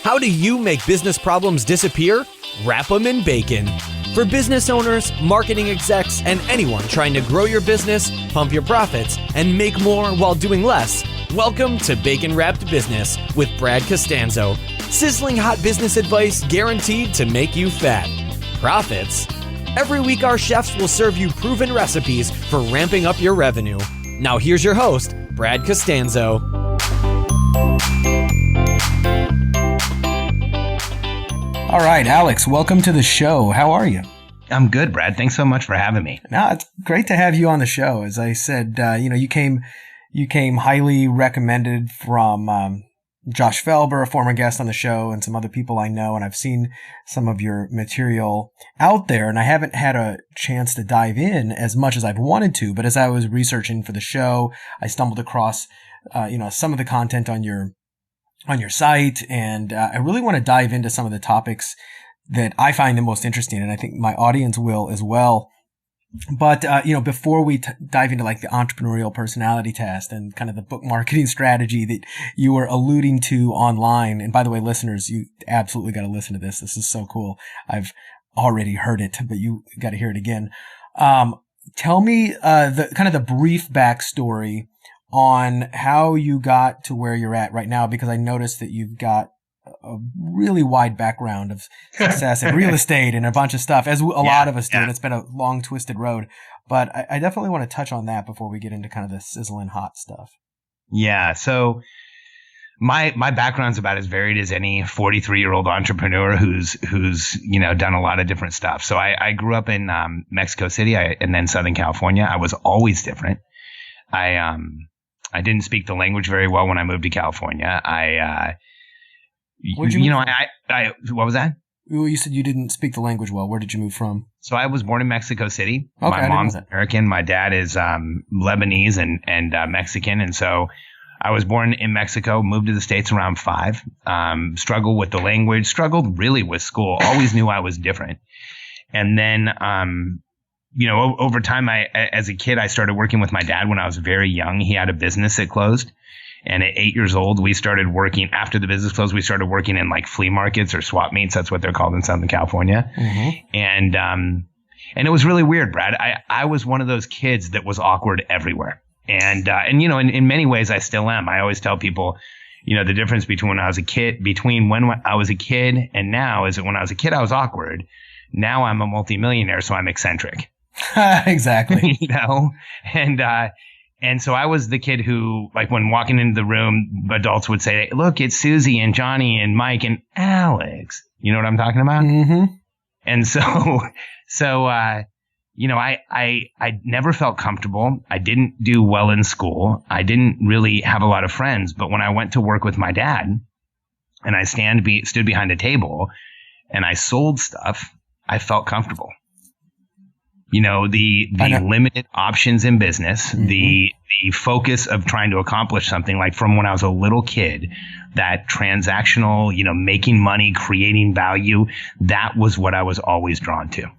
How do you make business problems disappear? Wrap them in bacon. For business owners, marketing execs, and anyone trying to grow your business, pump your profits, and make more while doing less, welcome to Bacon Wrapped Business with Brad Costanzo. Sizzling hot business advice guaranteed to make you fat. Profits? Every week our chefs will serve you proven recipes for ramping up your revenue. Now here's your host, Brad Costanzo. All right, Alex, welcome to the show. How are you? I'm good, Brad. Thanks so much for having me. No, it's great to have you on the show. As I said, you came highly recommended from Josh Felber, a former guest on the show, and some other people I know, and I've seen some of your material out there, and I haven't had a chance to dive in as much as I've wanted to, but as I was researching for the show, I stumbled across, some of the content on your site, and I really want to dive into some of the topics that I find the most interesting, and I think my audience will as well. But, before we dive into like the entrepreneurial personality test and kind of the book marketing strategy that you were alluding to online. And by the way, listeners, you absolutely got to listen to this. This is so cool. I've already heard it, but you got to hear it again. Tell me, the brief backstory on how you got to where you're at right now, because I noticed that you've got a really wide background of success in real estate and a bunch of stuff, as a lot of us do. And it's been a long, twisted road. But I definitely want to touch on that before we get into kind of the sizzling hot stuff. Yeah. So my background's about as varied as any 43-year-old entrepreneur who's done a lot of different stuff. So I grew up in Mexico City and then Southern California. I was always different. I didn't speak the language very well when I moved to California. What was that? Well, you said you didn't speak the language well. Where did you move from? So I was born in Mexico City. Okay, my mom's American. My dad is Lebanese and Mexican. And so I was born in Mexico, moved to the States around 5, struggled with the language, struggled really with school, always knew I was different. And then, over time, as a kid, I started working with my dad when I was very young. He had a business that closed. And at 8 years old, we started working, after the business closed, we started working in like flea markets or swap meets. That's what they're called in Southern California. Mm-hmm. And it was really weird, Brad. I was one of those kids that was awkward everywhere. And in many ways I still am. I always tell people, the difference between when I was a kid and now is that when I was a kid, I was awkward. Now I'm a multimillionaire, so I'm eccentric. Exactly. And so I was the kid who, like, when walking into the room, adults would say, look, it's Susie and Johnny and Mike and Alex. You know what I'm talking about? Mm-hmm. And I never felt comfortable. I didn't do well in school. I didn't really have a lot of friends. But when I went to work with my dad and I stood behind a table and I sold stuff, I felt comfortable. The limited options in business, mm-hmm. the focus of trying to accomplish something, like from when I was a little kid, that transactional, making money, creating value, that was what I was always drawn to.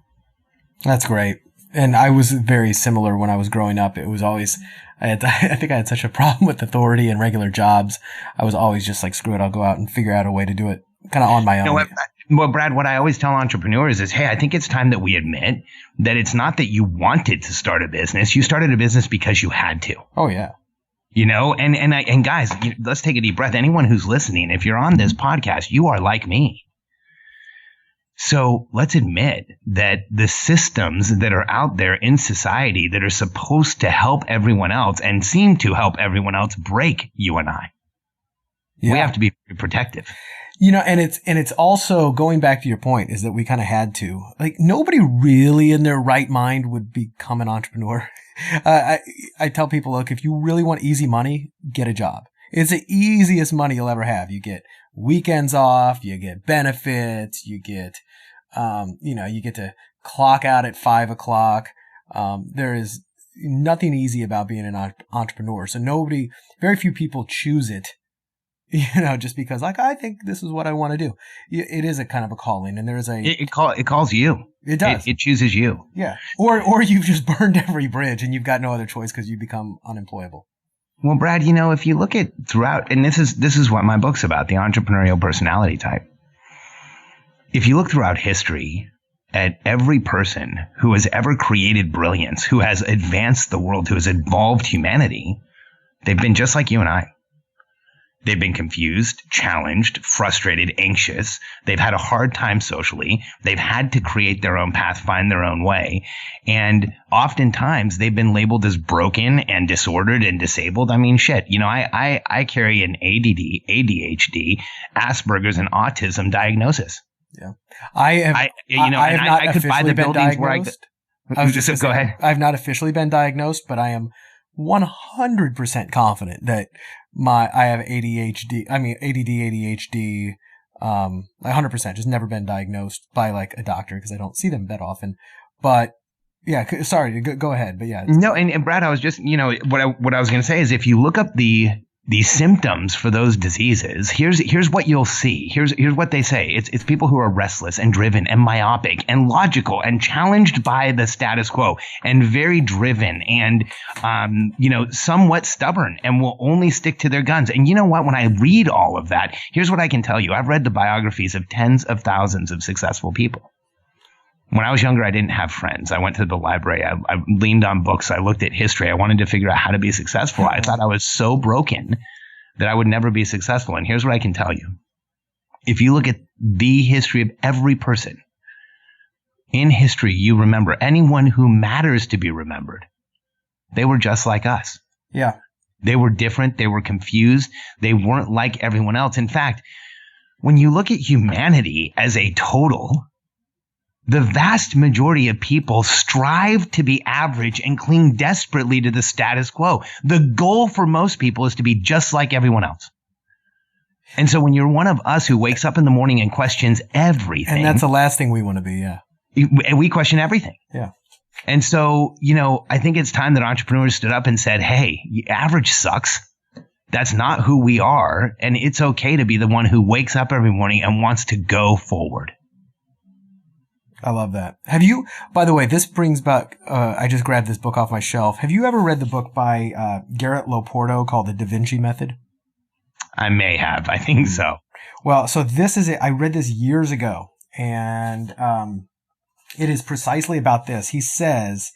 That's great. And I was very similar when I was growing up. It was always, I think I had such a problem with authority and regular jobs. I was always just like, screw it, I'll go out and figure out a way to do it kind of on my own. Well, Brad, what I always tell entrepreneurs is, hey, I think it's time that we admit that it's not that you wanted to start a business. You started a business because you had to. Oh, yeah. And guys, let's take a deep breath. Anyone who's listening, if you're on this podcast, you are like me. So let's admit that the systems that are out there in society that are supposed to help everyone else and seem to help everyone else break you and I. Yeah. We have to be protective. And it's also, going back to your point, is that we kind of had to. Like, nobody really in their right mind would become an entrepreneur. I tell people, look, if you really want easy money, get a job. It's the easiest money you'll ever have. You get weekends off, you get benefits, you get, you get to clock out at 5 o'clock. There is nothing easy about being an entrepreneur. So very few people choose it. Just because, like, I think this is what I want to do. It is a kind of a calling, and there's it calls you. It does. It chooses you. Yeah. Or you've just burned every bridge and you've got no other choice because you become unemployable. Well, Brad, if you look at throughout, and this is what my book's about, the entrepreneurial personality type. If you look throughout history at every person who has ever created brilliance, who has advanced the world, who has evolved humanity, they've been just like you and I. They've been confused, challenged, frustrated, anxious. They've had a hard time socially. They've had to create their own path, find their own way. And oftentimes they've been labeled as broken and disordered and disabled. I mean, shit, I carry an ADD, ADHD, Asperger's, and autism diagnosis. Yeah. I could buy the buildings where go ahead. I've not officially been diagnosed, but I am 100% confident that I have ADHD. I mean, ADD, ADHD. 100%. Just never been diagnosed by like a doctor because I don't see them that often. But yeah, sorry, go ahead. But yeah. No, and Brad, I was just, what I was going to say is if you look up the symptoms for those diseases, here's what you'll see. Here's what they say. It's people who are restless and driven and myopic and logical and challenged by the status quo and very driven and, somewhat stubborn and will only stick to their guns. And you know what? When I read all of that, here's what I can tell you. I've read the biographies of tens of thousands of successful people. When I was younger, I didn't have friends. I went to the library. I leaned on books. I looked at history. I wanted to figure out how to be successful. I thought I was so broken that I would never be successful. And here's what I can tell you. If you look at the history of every person in history, you remember anyone who matters to be remembered. They were just like us. Yeah. They were different. They were confused. They weren't like everyone else. In fact, when you look at humanity as a total, the vast majority of people strive to be average and cling desperately to the status quo. The goal for most people is to be just like everyone else. And so when you're one of us who wakes up in the morning and questions everything. And that's the last thing we want to be, yeah. We question everything. Yeah. And so, I think it's time that entrepreneurs stood up and said, hey, average sucks. That's not who we are. And it's okay to be the one who wakes up every morning and wants to go forward. I love that. Have you, by the way, this brings back, I just grabbed this book off my shelf. Have you ever read the book by Garrett Loporto called The Da Vinci Method? I may have. I think so. Well, so this is it. I read this years ago, and it is precisely about this. He says,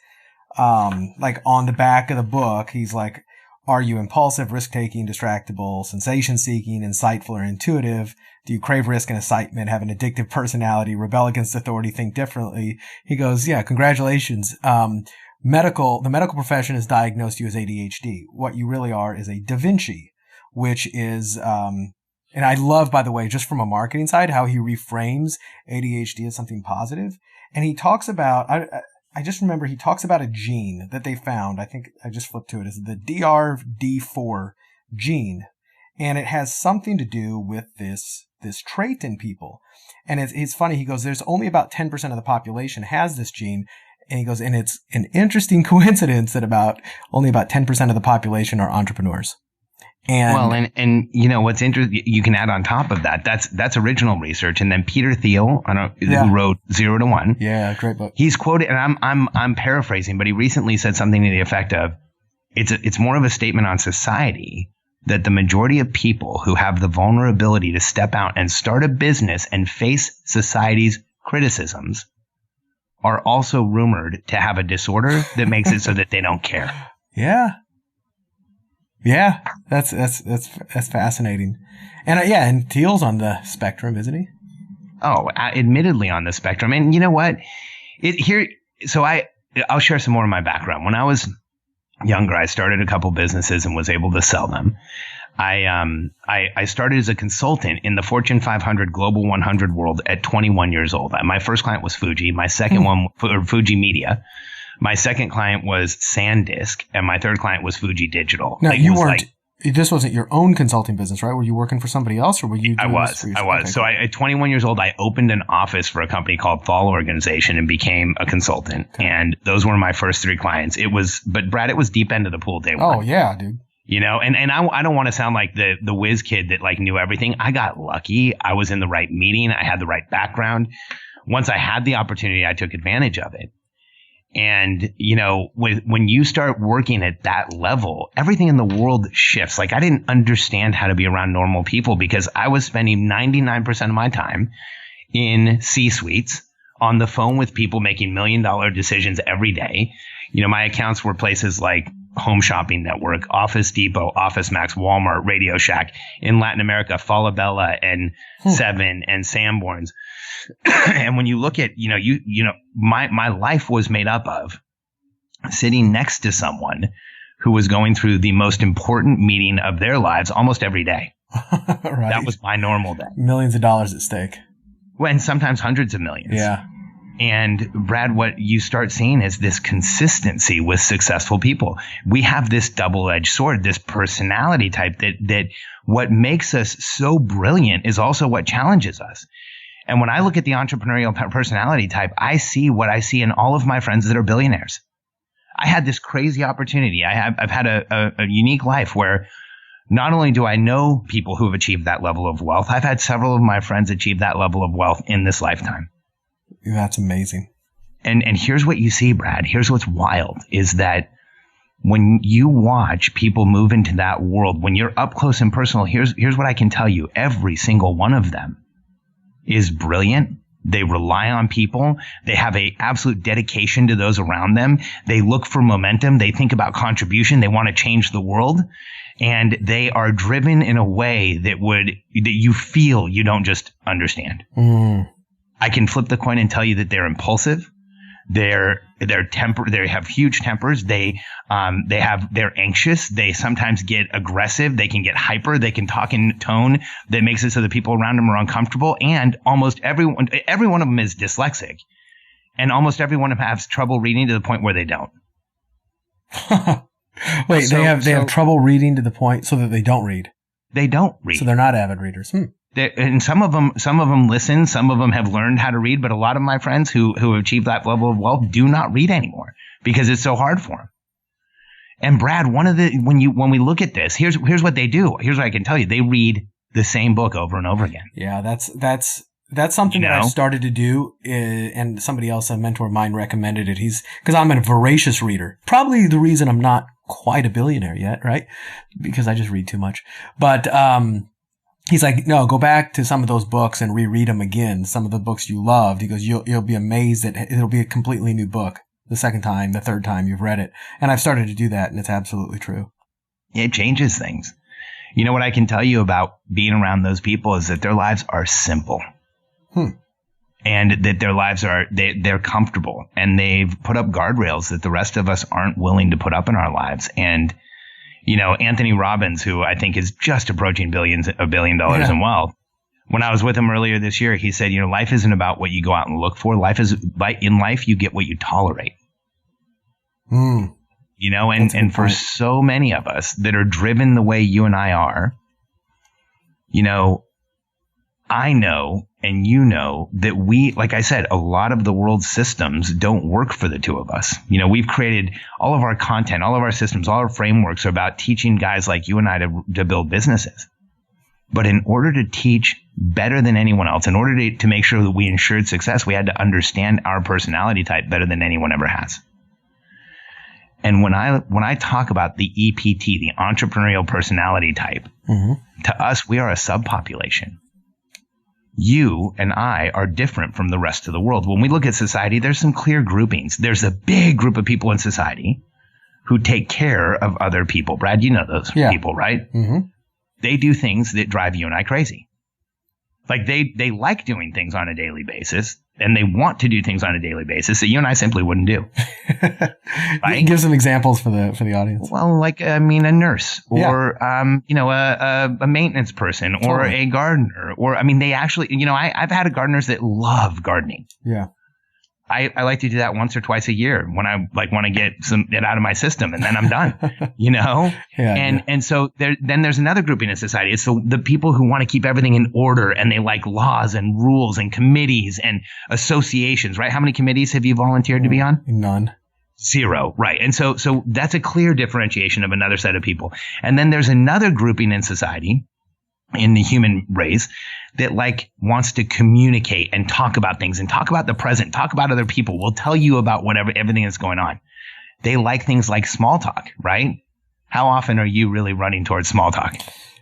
like on the back of the book, he's like, are you impulsive, risk-taking, distractible, sensation-seeking, insightful, or intuitive? Do you crave risk and excitement, have an addictive personality, rebel against authority, think differently? He goes, yeah, congratulations. The medical profession has diagnosed you as ADHD. What you really are is a Da Vinci, which is, and I love, by the way, just from a marketing side, how he reframes ADHD as something positive. And he talks about, I just remember he talks about a gene that they found. I think I just flipped to it. It's the DRD4 gene. And it has something to do with this trait in people. And it's funny. He goes, there's only about 10% of the population has this gene. And he goes, and it's an interesting coincidence that only about 10% of the population are entrepreneurs. And what's interesting, you can add on top of that. That's original research. And then Peter Thiel, who wrote 0 to 1. Yeah, great book. He's quoted, and I'm paraphrasing, but he recently said something to the effect of, it's more of a statement on society that the majority of people who have the vulnerability to step out and start a business and face society's criticisms are also rumored to have a disorder that makes it so that they don't care. Yeah. Yeah, that's fascinating. And Thiel's on the spectrum, isn't he? Oh, admittedly on the spectrum. And you know what? I'll share some more of my background. When I was younger, I started a couple businesses and was able to sell them. I started as a consultant in the Fortune 500 Global 100 world at 21 years old. My first client was Fuji. My second one, Fuji Media. My second client was SanDisk, and my third client was Fuji Digital. Now, this wasn't your own consulting business, right? Were you working for somebody else, or were you? I was. Okay. So at 21 years old, I opened an office for a company called Fall Organization and became a consultant. Okay. And those were my first three clients. But Brad, it was deep end of the pool day one. Oh yeah, dude. And I don't want to sound like the whiz kid that like knew everything. I got lucky. I was in the right meeting. I had the right background. Once I had the opportunity, I took advantage of it. And, when you start working at that level, everything in the world shifts. Like, I didn't understand how to be around normal people because I was spending 99% of my time in C-suites on the phone with people making $1 million decisions every day. My accounts were places like Home Shopping Network, Office Depot, Office Max, Walmart, Radio Shack. In Latin America, Falabella and Seven and Sanborns. And when you look at, my life was made up of sitting next to someone who was going through the most important meeting of their lives almost every day. Right. That was my normal day. Millions of dollars at stake. Well, and sometimes hundreds of millions. Yeah. And Brad, what you start seeing is this consistency with successful people. We have this double-edged sword, this personality type that what makes us so brilliant is also what challenges us. And when I look at the entrepreneurial personality type, I see what I see in all of my friends that are billionaires. I had this crazy opportunity. I've had a unique life where not only do I know people who have achieved that level of wealth, I've had several of my friends achieve that level of wealth in this lifetime. That's amazing. And here's what you see, Brad. Here's what's wild is that when you watch people move into that world, when you're up close and personal, here's what I can tell you. Every single one of them is brilliant. They rely on people. They have a absolute dedication to those around them. They look for momentum. They think about contribution. They want to change the world. And they are driven in a way that you feel you don't just understand. I can flip the coin and tell you that they're impulsive. They're they have huge tempers. They're anxious. They sometimes get aggressive. They can get hyper. They can talk in tone that makes it so that people around them are uncomfortable. And almost every one of them is dyslexic, and almost every one of them has trouble reading to the point where they don't. Wait, they have trouble reading to the point so that they don't read. They don't read. So they're not avid readers. And some of them listen. Some of them have learned how to read. But a lot of my friends who have achieved that level of wealth do not read anymore because it's so hard for them. And Brad, when we look at this, here's what they do. Here's what I can tell you: they read the same book over and over again. Yeah, that's something that I started to do, and somebody else, a mentor of mine, recommended it. Because I'm a voracious reader. Probably the reason I'm not quite a billionaire yet, right? Because I just read too much. But he's like, no, go back to some of those books and reread them again. Some of the books you loved. He goes, you'll be amazed that it'll be a completely new book the second time, the third time you've read it. And I've started to do that, and it's absolutely true. It changes things. You know what I can tell you about being around those people is that their lives are simple. And that their lives they're comfortable, and they've put up guardrails that the rest of us aren't willing to put up in our lives. And, Anthony Robbins, who I think is just approaching $1 billion in wealth. When I was with him earlier this year, he said, life isn't about what you go out and look for. In life, you get what you tolerate. And for so many of us that are driven the way you and I are, I know and that we, like I said, a lot of the world's systems don't work for the two of us. We've created all of our content, all of our systems, all our frameworks are about teaching guys like you and I to build businesses. But in order to teach better than anyone else, in order to make sure that we ensured success, we had to understand our personality type better than anyone ever has. And when I talk about the EPT, the entrepreneurial personality type, to us, we are a subpopulation. You and I are different from the rest of the world. When we look at society, there's some clear groupings. There's a big group of people in society who take care of other people. Brad, you know those people, right? They do things that drive you and I crazy. Like they like doing things on a daily basis, and they want to do things on a daily basis that you and I simply wouldn't do. Right? Give some examples for the audience. Well, a nurse, or a maintenance person, or a gardener, or they actually, I've had gardeners that love gardening. Yeah. I like to do that once or twice a year when I want to get it out of my system, and then I'm done, And so there's another grouping in society. It's the people who want to keep everything in order, and they like laws and rules and committees and associations, right? How many committees have you volunteered to be on? None. 0. Right. And so that's a clear differentiation of another set of people. And then there's another grouping in society in the human race that like wants to communicate and talk about things and talk about the present, talk about other people, will tell you about everything that's going on. They like things like small talk, right? How often are you really running towards small talk?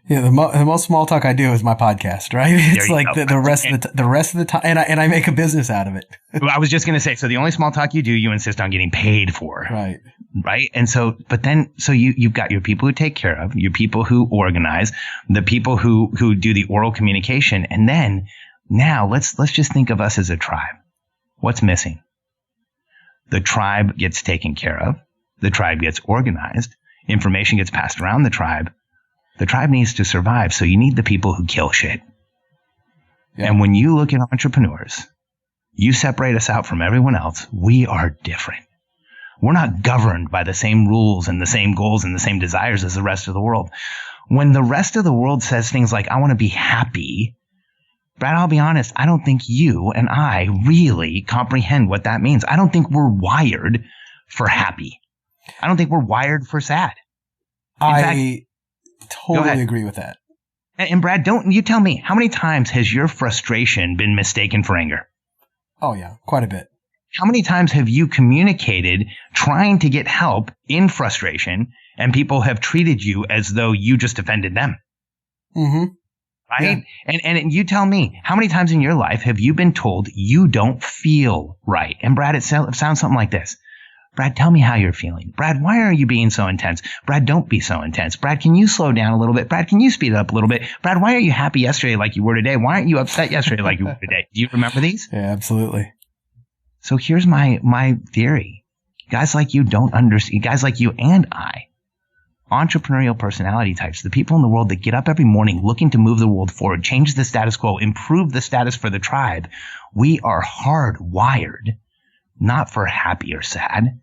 Yeah, the most small talk I do is my podcast, right? It's like the rest of the time, and I make a business out of it. Well, I was just going to say, so the only small talk you do, you insist on getting paid for, right? And so, but then, so you've got your people who take care of, your people who organize, the people who do the oral communication, and then now let's just think of us as a tribe. What's missing? The tribe gets taken care of, the tribe gets organized, information gets passed around the tribe. The tribe needs to survive, so you need the people who kill shit. Yeah. And when you look at entrepreneurs, you separate us out from everyone else. We are different. We're not governed by the same rules and the same goals and the same desires as the rest of the world. When the rest of the world says things like, I want to be happy, Brad, I'll be honest, I don't think you and I really comprehend what that means. I don't think we're wired for happy. I don't think we're wired for sad. I totally agree with that. And Brad, don't you tell me, how many times has your frustration been mistaken for anger? Oh, yeah, quite a bit. How many times have you communicated trying to get help in frustration and people have treated you as though you just offended them? Mm-hmm. Right? Yeah. And you tell me, how many times in your life have you been told you don't feel right? And Brad, it sounds something like this. Brad, tell me how you're feeling. Brad, why are you being so intense? Brad, don't be so intense. Brad, can you slow down a little bit? Brad, can you speed it up a little bit? Brad, why are you happy yesterday like you were today? Why aren't you upset yesterday like you were today? Do you remember these? Yeah, absolutely. So here's my theory. Guys like you don't understand. Guys like you and I, entrepreneurial personality types, the people in the world that get up every morning looking to move the world forward, change the status quo, improve the status for the tribe. We are hardwired, not for happy or sad.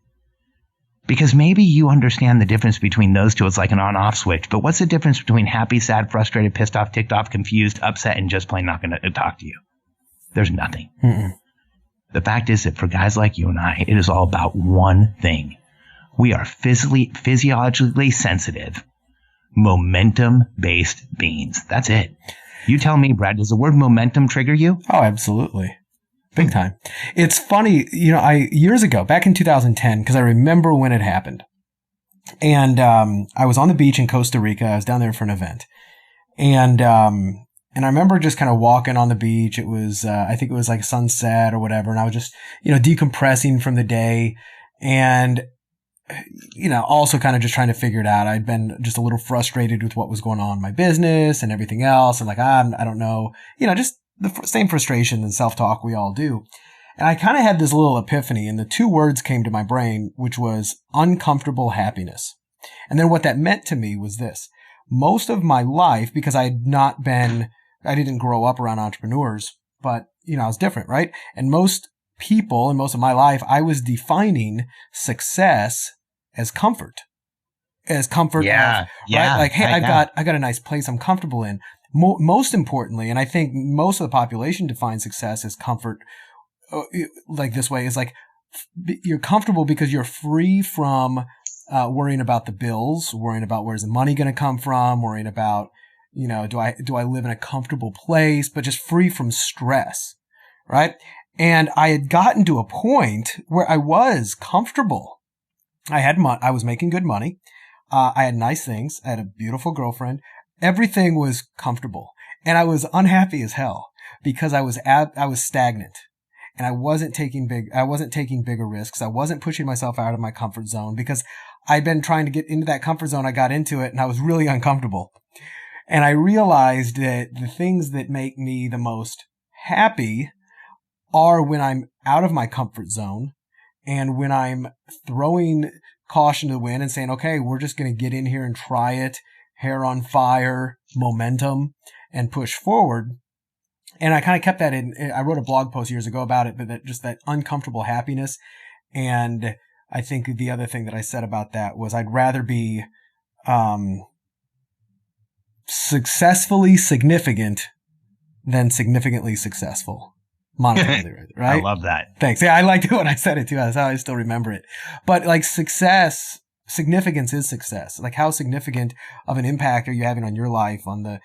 Because maybe you understand the difference between those two. It's like an on-off switch. But what's the difference between happy, sad, frustrated, pissed off, ticked off, confused, upset, and just plain not going to talk to you? There's nothing. Mm-mm. The fact is that for guys like you and I, it is all about one thing. We are physiologically sensitive, momentum-based beings. That's it. You tell me, Brad, does the word momentum trigger you? Oh, absolutely. Big time. It's funny, years ago, back in 2010, because I remember when it happened. And I was on the beach in Costa Rica. I was down there for an event. And I remember just kind of walking on the beach. It was, I think it was like sunset or whatever. And I was just, decompressing from the day. And, also kind of just trying to figure it out. I'd been just a little frustrated with what was going on in my business and everything else. And like, I don't know, just the same frustration and self-talk we all do. And I kind of had this little epiphany, and the two words came to my brain, which was uncomfortable happiness. And then what that meant to me was this. Most of my life, because I didn't grow up around entrepreneurs, but, I was different, right? And most people and most of my life, I was defining success as comfort. Right? Like, hey, I got a nice place I'm comfortable in. Most importantly, and I think most of the population defines success as comfort, like this way, is like you're comfortable because you're free from worrying about the bills, worrying about where's the money going to come from, worrying about, do I live in a comfortable place, but just free from stress, right? And I had gotten to a point where I was comfortable. I was making good money. I had nice things. I had a beautiful girlfriend. Everything was comfortable, and I was unhappy as hell because I was stagnant, and I wasn't taking bigger risks. I wasn't pushing myself out of my comfort zone because I'd been trying to get into that comfort zone. I got into it and I was really uncomfortable. And I realized that the things that make me the most happy are when I'm out of my comfort zone and when I'm throwing caution to the wind and saying, okay, we're just going to get in here and try it. Hair on fire, momentum, and push forward. And I kind of kept that in. I wrote a blog post years ago about it, but that uncomfortable happiness. And I think the other thing that I said about that was I'd rather be successfully significant than significantly successful. Monetarily, right? I love that. Thanks. Yeah, I liked it when I said it too. That's how I still remember it. But like significance is success. Like how significant of an impact are you having on your life, on the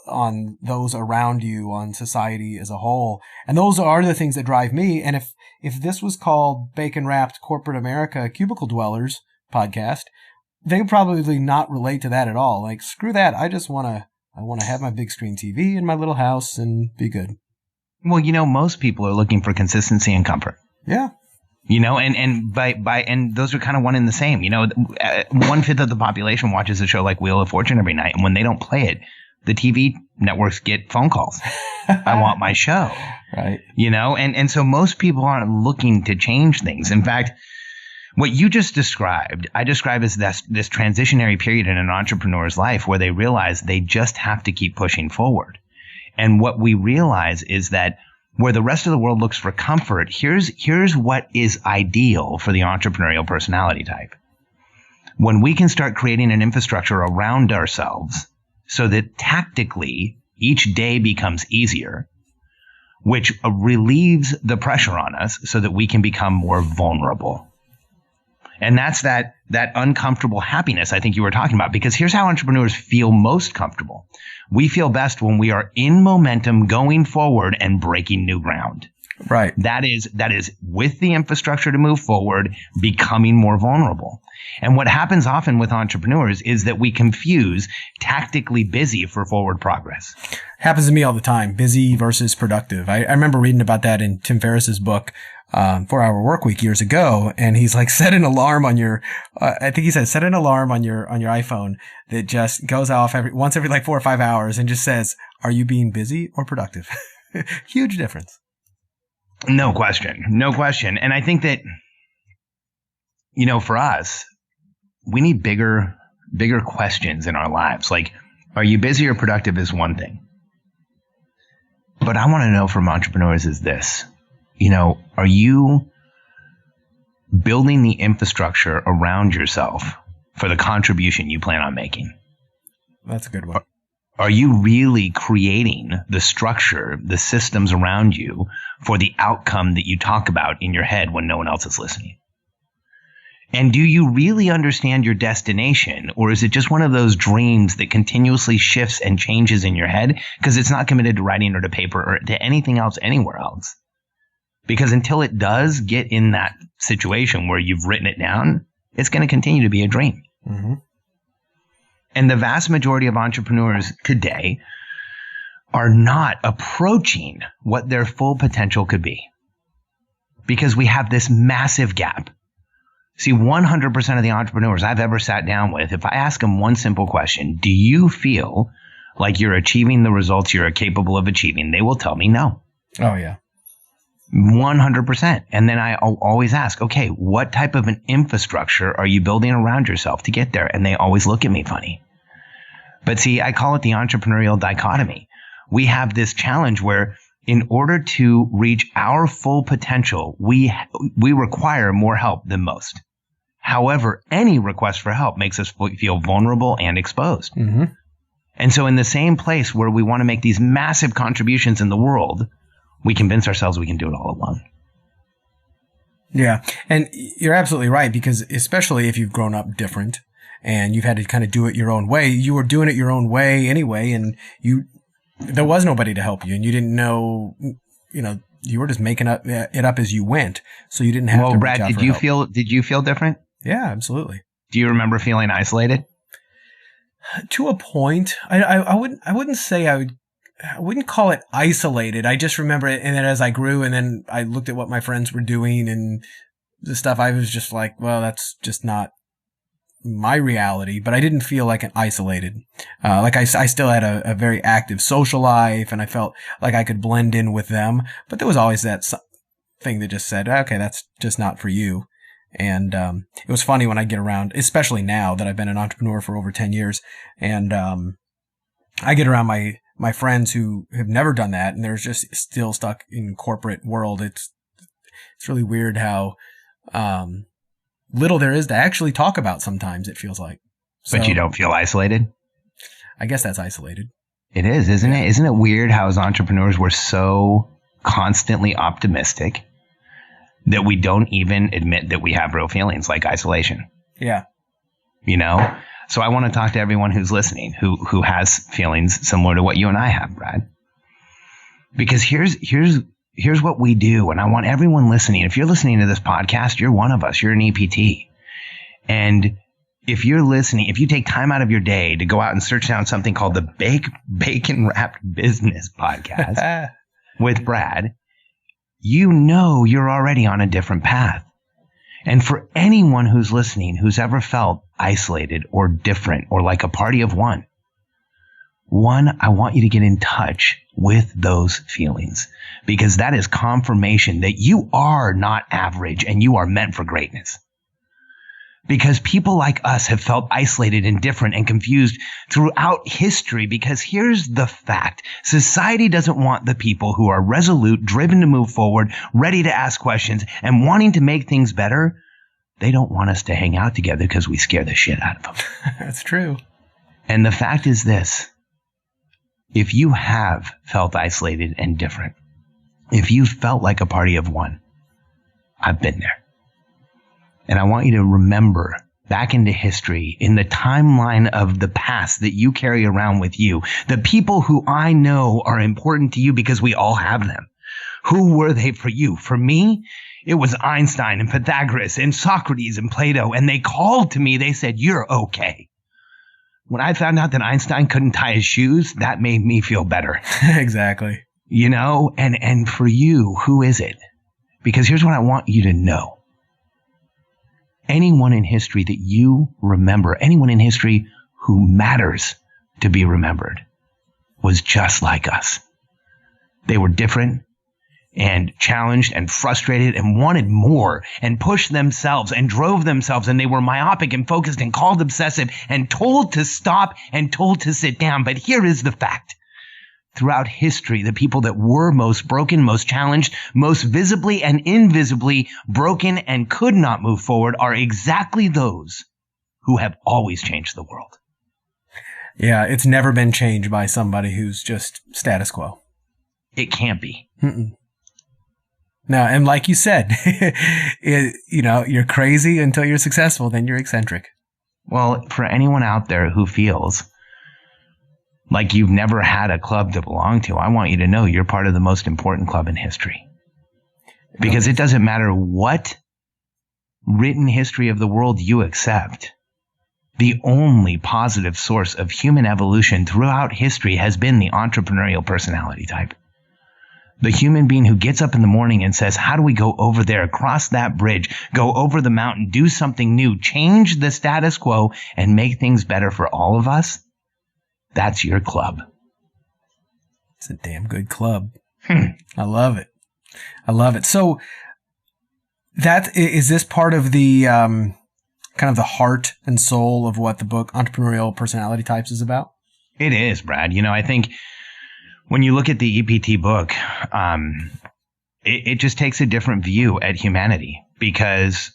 on those around you, on society as a whole. And those are the things that drive me. And if this was called Bacon Wrapped Corporate America Cubicle Dwellers podcast, they would probably not relate to that at all. Like, screw that. I want to have my big screen TV in my little house and be good. Well, most people are looking for consistency and comfort. Yeah. And those are kind of one and the same. 1/5 of the population watches a show like Wheel of Fortune every night, and when they don't play it, the TV networks get phone calls. I want my show. Right. And so most people aren't looking to change things. In fact, what you just described, I describe as this transitionary period in an entrepreneur's life where they realize they just have to keep pushing forward. And what we realize is that where the rest of the world looks for comfort, here's what is ideal for the entrepreneurial personality type. When we can start creating an infrastructure around ourselves so that tactically each day becomes easier, which relieves the pressure on us so that we can become more vulnerable. And that's that uncomfortable happiness I think you were talking about, because here's how entrepreneurs feel most comfortable. We feel best when we are in momentum, going forward and breaking new ground. Right. That is with the infrastructure to move forward, becoming more vulnerable. And what happens often with entrepreneurs is that we confuse tactically busy for forward progress. Happens to me all the time. Busy versus productive. I remember reading about that in Tim Ferriss's book, 4-Hour Workweek years ago. And he's like, set an alarm on your, I think he said, set an alarm on your iPhone that just goes off once every like 4 or 5 hours and just says, are you being busy or productive? Huge difference. No question. And I think that, for us, we need bigger questions in our lives. Like, are you busy or productive is one thing. But I want to know from entrepreneurs is this, are you building the infrastructure around yourself for the contribution you plan on making? That's a good one. Are you really creating the structure, the systems around you for the outcome that you talk about in your head when no one else is listening? And do you really understand your destination, or is it just one of those dreams that continuously shifts and changes in your head because it's not committed to writing or to paper or to anything else anywhere else? Because until it does get in that situation where you've written it down, it's going to continue to be a dream. Mm-hmm. And the vast majority of entrepreneurs today are not approaching what their full potential could be because we have this massive gap. See, 100% of the entrepreneurs I've ever sat down with, if I ask them one simple question, do you feel like you're achieving the results you're capable of achieving? They will tell me no. Oh, yeah. 100%. And then I always ask, okay, what type of an infrastructure are you building around yourself to get there? And they always look at me funny. But see, I call it the entrepreneurial dichotomy. We have this challenge where in order to reach our full potential, we require more help than most. However, any request for help makes us feel vulnerable and exposed. Mm-hmm. And so in the same place where we want to make these massive contributions in the world, we convince ourselves we can do it all alone. Yeah. And you're absolutely right, because especially if you've grown up different and you've had to kind of do it your own way, you were doing it your own way anyway, and there was nobody to help you, and you didn't know, you were just making it up as you went. So you didn't have to reach out for help. Well, Brad, did you feel different? Yeah, absolutely. Do you remember feeling isolated? To a point. I wouldn't say I wouldn't call it isolated. I just remember it. And then as I grew and then I looked at what my friends were doing and the stuff, I was just like, well, that's just not my reality. But I didn't feel like an isolated. I still had a very active social life and I felt like I could blend in with them. But there was always that thing that just said, okay, that's just not for you. And it was funny when I get around, especially now that I've been an entrepreneur for over 10 years. And I get around my friends who have never done that, and they're just still stuck in corporate world. It's really weird how little there is to actually talk about sometimes, it feels like. But you don't feel isolated? I guess that's isolated. It is, isn't it? Isn't it weird how as entrepreneurs we're so constantly optimistic that we don't even admit that we have real feelings like isolation? Yeah. So I want to talk to everyone who's listening, who has feelings similar to what you and I have, Brad. Because here's what we do. And I want everyone listening. If you're listening to this podcast, you're one of us. You're an EPT. And if you're listening, if you take time out of your day to go out and search down something called the Bacon Wrapped Business Podcast with Brad, you know you're already on a different path. And for anyone who's listening, who's ever felt isolated or different or like a party of one, I want you to get in touch with those feelings, because that is confirmation that you are not average and you are meant for greatness. Because people like us have felt isolated and different and confused throughout history. Because here's the fact. Society doesn't want the people who are resolute, driven to move forward, ready to ask questions, and wanting to make things better. They don't want us to hang out together because we scare the shit out of them. That's true. And the fact is this. If you have felt isolated and different, if you felt like a party of one, I've been there. And I want you to remember back into history, in the timeline of the past that you carry around with you, the people who I know are important to you because we all have them. Who were they for you? For me, it was Einstein and Pythagoras and Socrates and Plato. And they called to me. They said, you're okay. When I found out that Einstein couldn't tie his shoes, that made me feel better. Exactly. You know, and for you, who is it? Because here's what I want you to know. Anyone in history that you remember, anyone in history who matters to be remembered, was just like us. They were different and challenged and frustrated and wanted more and pushed themselves and drove themselves, and they were myopic and focused and called obsessive and told to stop and told to sit down. But here is the fact. Throughout history, the people that were most broken, most challenged, most visibly and invisibly broken and could not move forward are exactly those who have always changed the world. Yeah, it's never been changed by somebody who's just status quo. It can't be. Mm-mm. No, and like you said, you're crazy until you're successful, then you're eccentric. Well, for anyone out there who feels like you've never had a club to belong to, I want you to know you're part of the most important club in history. Because it doesn't matter what written history of the world you accept. The only positive source of human evolution throughout history has been the entrepreneurial personality type. The human being who gets up in the morning and says, how do we go over there, cross that bridge, go over the mountain, do something new, change the status quo, and make things better for all of us? That's your club. It's a damn good club. I love it. I love it. So is this part of the kind of the heart and soul of what the book Entrepreneurial Personality Types is about? It is, Brad. I think when you look at the EPT book, it just takes a different view at humanity, because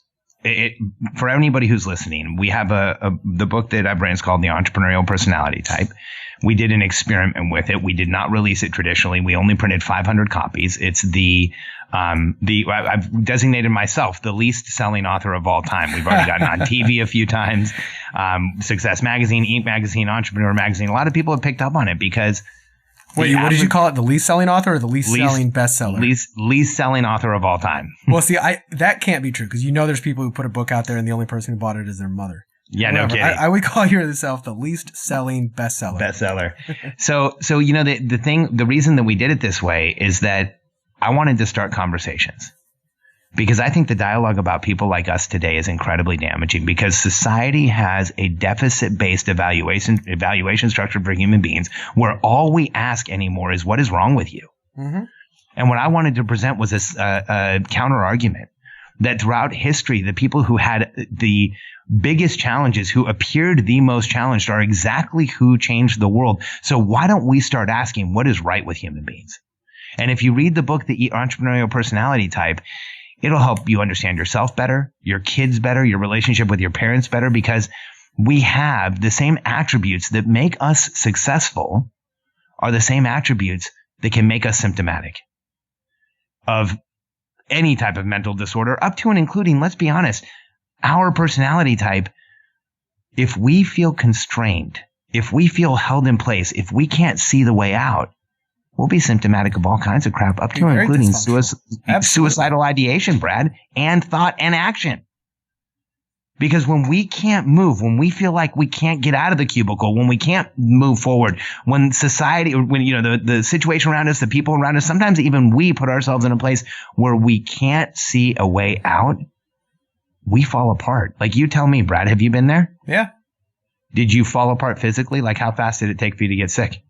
for anybody who's listening, we have the book that I've written is called The Entrepreneurial Personality Type. We did an experiment with it. We did not release it traditionally. We only printed 500 copies. It's I've designated myself the least selling author of all time. We've already gotten on TV a few times. Success Magazine, Inc. Magazine, Entrepreneur Magazine. A lot of people have picked up on it because Wait, what did you call it? The least selling author or the least selling bestseller? Least selling author of all time. Well, see, that can't be true, because there's people who put a book out there and the only person who bought it is their mother. Yeah, no kidding. I would call yourself the least selling bestseller. So the reason that we did it this way is that I wanted to start conversations. Because I think the dialogue about people like us today is incredibly damaging, because society has a deficit-based evaluation structure for human beings where all we ask anymore is, what is wrong with you? Mm-hmm. And what I wanted to present was a counter argument that throughout history, the people who had the biggest challenges, who appeared the most challenged, are exactly who changed the world. So why don't we start asking what is right with human beings? And if you read the book, The Entrepreneurial Personality Type, it'll help you understand yourself better, your kids better, your relationship with your parents better, because we have the same attributes that make us successful are the same attributes that can make us symptomatic of any type of mental disorder, up to and including, let's be honest, our personality type if we feel constrained, if we feel held in place, if we can't see the way out, we'll be symptomatic of all kinds of crap, up to and including suicidal ideation, Brad, and thought and action. Because when we can't move, when we feel like we can't get out of the cubicle, when we can't move forward, when society, or when, you know, the situation around us, the people around us, sometimes even we put ourselves in a place where we can't see a way out, we fall apart. Like, you tell me, Brad, have you been there? Yeah. Did you fall apart physically? Like, how fast did it take for you to get sick?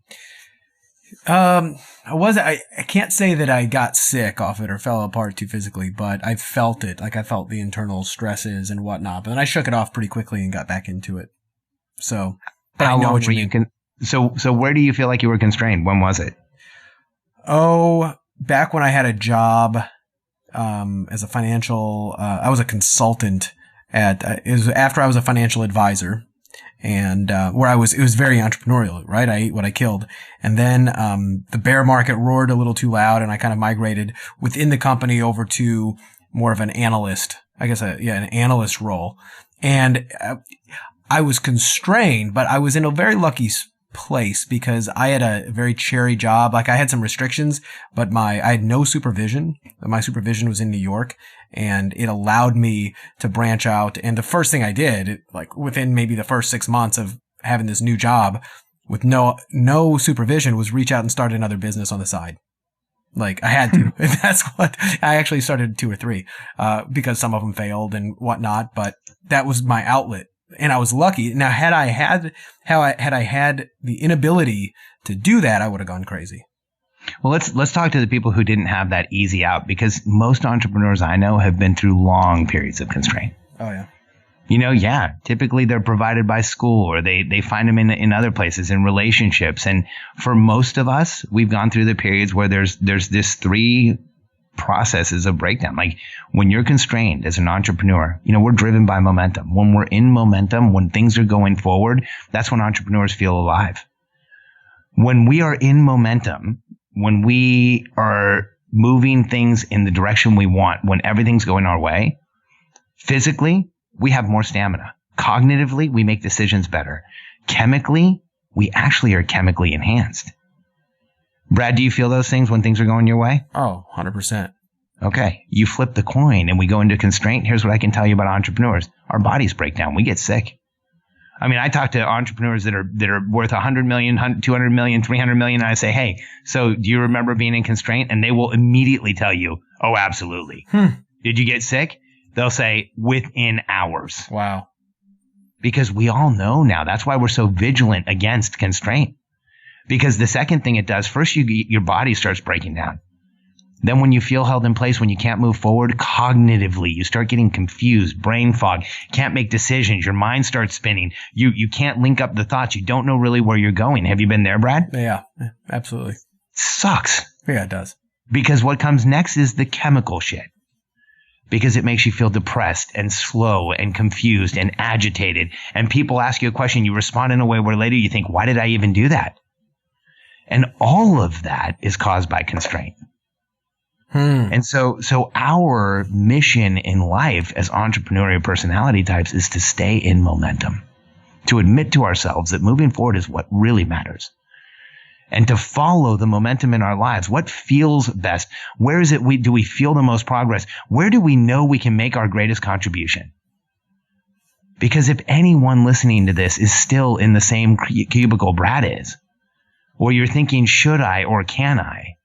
I can't say that I got sick off it or fell apart too physically, but I felt it. Like, I felt the internal stresses and whatnot, but then I shook it off pretty quickly and got back into it. So, but how I know long what were you you mean. So where do you feel like you were constrained? When was it? Oh, back when I had a job, as a financial, I was a consultant it was after I was a financial advisor. And it was very entrepreneurial, right? I ate what I killed. And then the bear market roared a little too loud, and I kind of migrated within the company over to more of an analyst, I guess, an analyst role. And I was constrained, but I was in a very lucky place because I had a very cherry job. Like, I had some restrictions, but I had no supervision. My supervision was in New York, and it allowed me to branch out. And the first thing I did, like within maybe the first 6 months of having this new job with no supervision, was reach out and start another business on the side. Like, I had to. That's what I actually started 2 or 3, because some of them failed and whatnot, but that was my outlet. And I was lucky. Now, had I had the inability to do that, I would have gone crazy. Well, let's talk to the people who didn't have that easy out, because most entrepreneurs I know have been through long periods of constraint. Oh, yeah. You know, yeah, typically they're provided by school, or they find them in other places, in relationships. And for most of us, we've gone through the periods where there's this 3 processes of breakdown. Like, when you're constrained as an entrepreneur, you know, we're driven by momentum. When we're in momentum, when things are going forward, that's when entrepreneurs feel alive. When we are in momentum, when we are moving things in the direction we want, when everything's going our way, physically, we have more stamina. Cognitively, we make decisions better. Chemically, we actually are chemically enhanced. Brad, do you feel those things when things are going your way? Oh, 100%. Okay. You flip the coin and we go into constraint. Here's what I can tell you about entrepreneurs. Our bodies break down. We get sick. I mean, I talk to entrepreneurs that are worth 100 million, 200 million, 300 million. And I say, hey, so do you remember being in constraint? And they will immediately tell you, oh, absolutely. Did you get sick? They'll say within hours. Wow. Because we all know now. That's why we're so vigilant against constraint. Because the second thing it does, first your body starts breaking down. Then when you feel held in place, when you can't move forward, cognitively, you start getting confused, brain fog, can't make decisions, your mind starts spinning. You can't link up the thoughts. You don't know really where you're going. Have you been there, Brad? Yeah, absolutely. Sucks. Yeah, it does. Because what comes next is the chemical shit. Because it makes you feel depressed and slow and confused and agitated. And people ask you a question, you respond in a way where later you think, why did I even do that? And all of that is caused by constraint. And so our mission in life as entrepreneurial personality types is to stay in momentum, to admit to ourselves that moving forward is what really matters, and to follow the momentum in our lives. What feels best? Where is it do we feel the most progress? Where do we know we can make our greatest contribution? Because if anyone listening to this is still in the same cubicle Brad is, or you're thinking, should I or can I?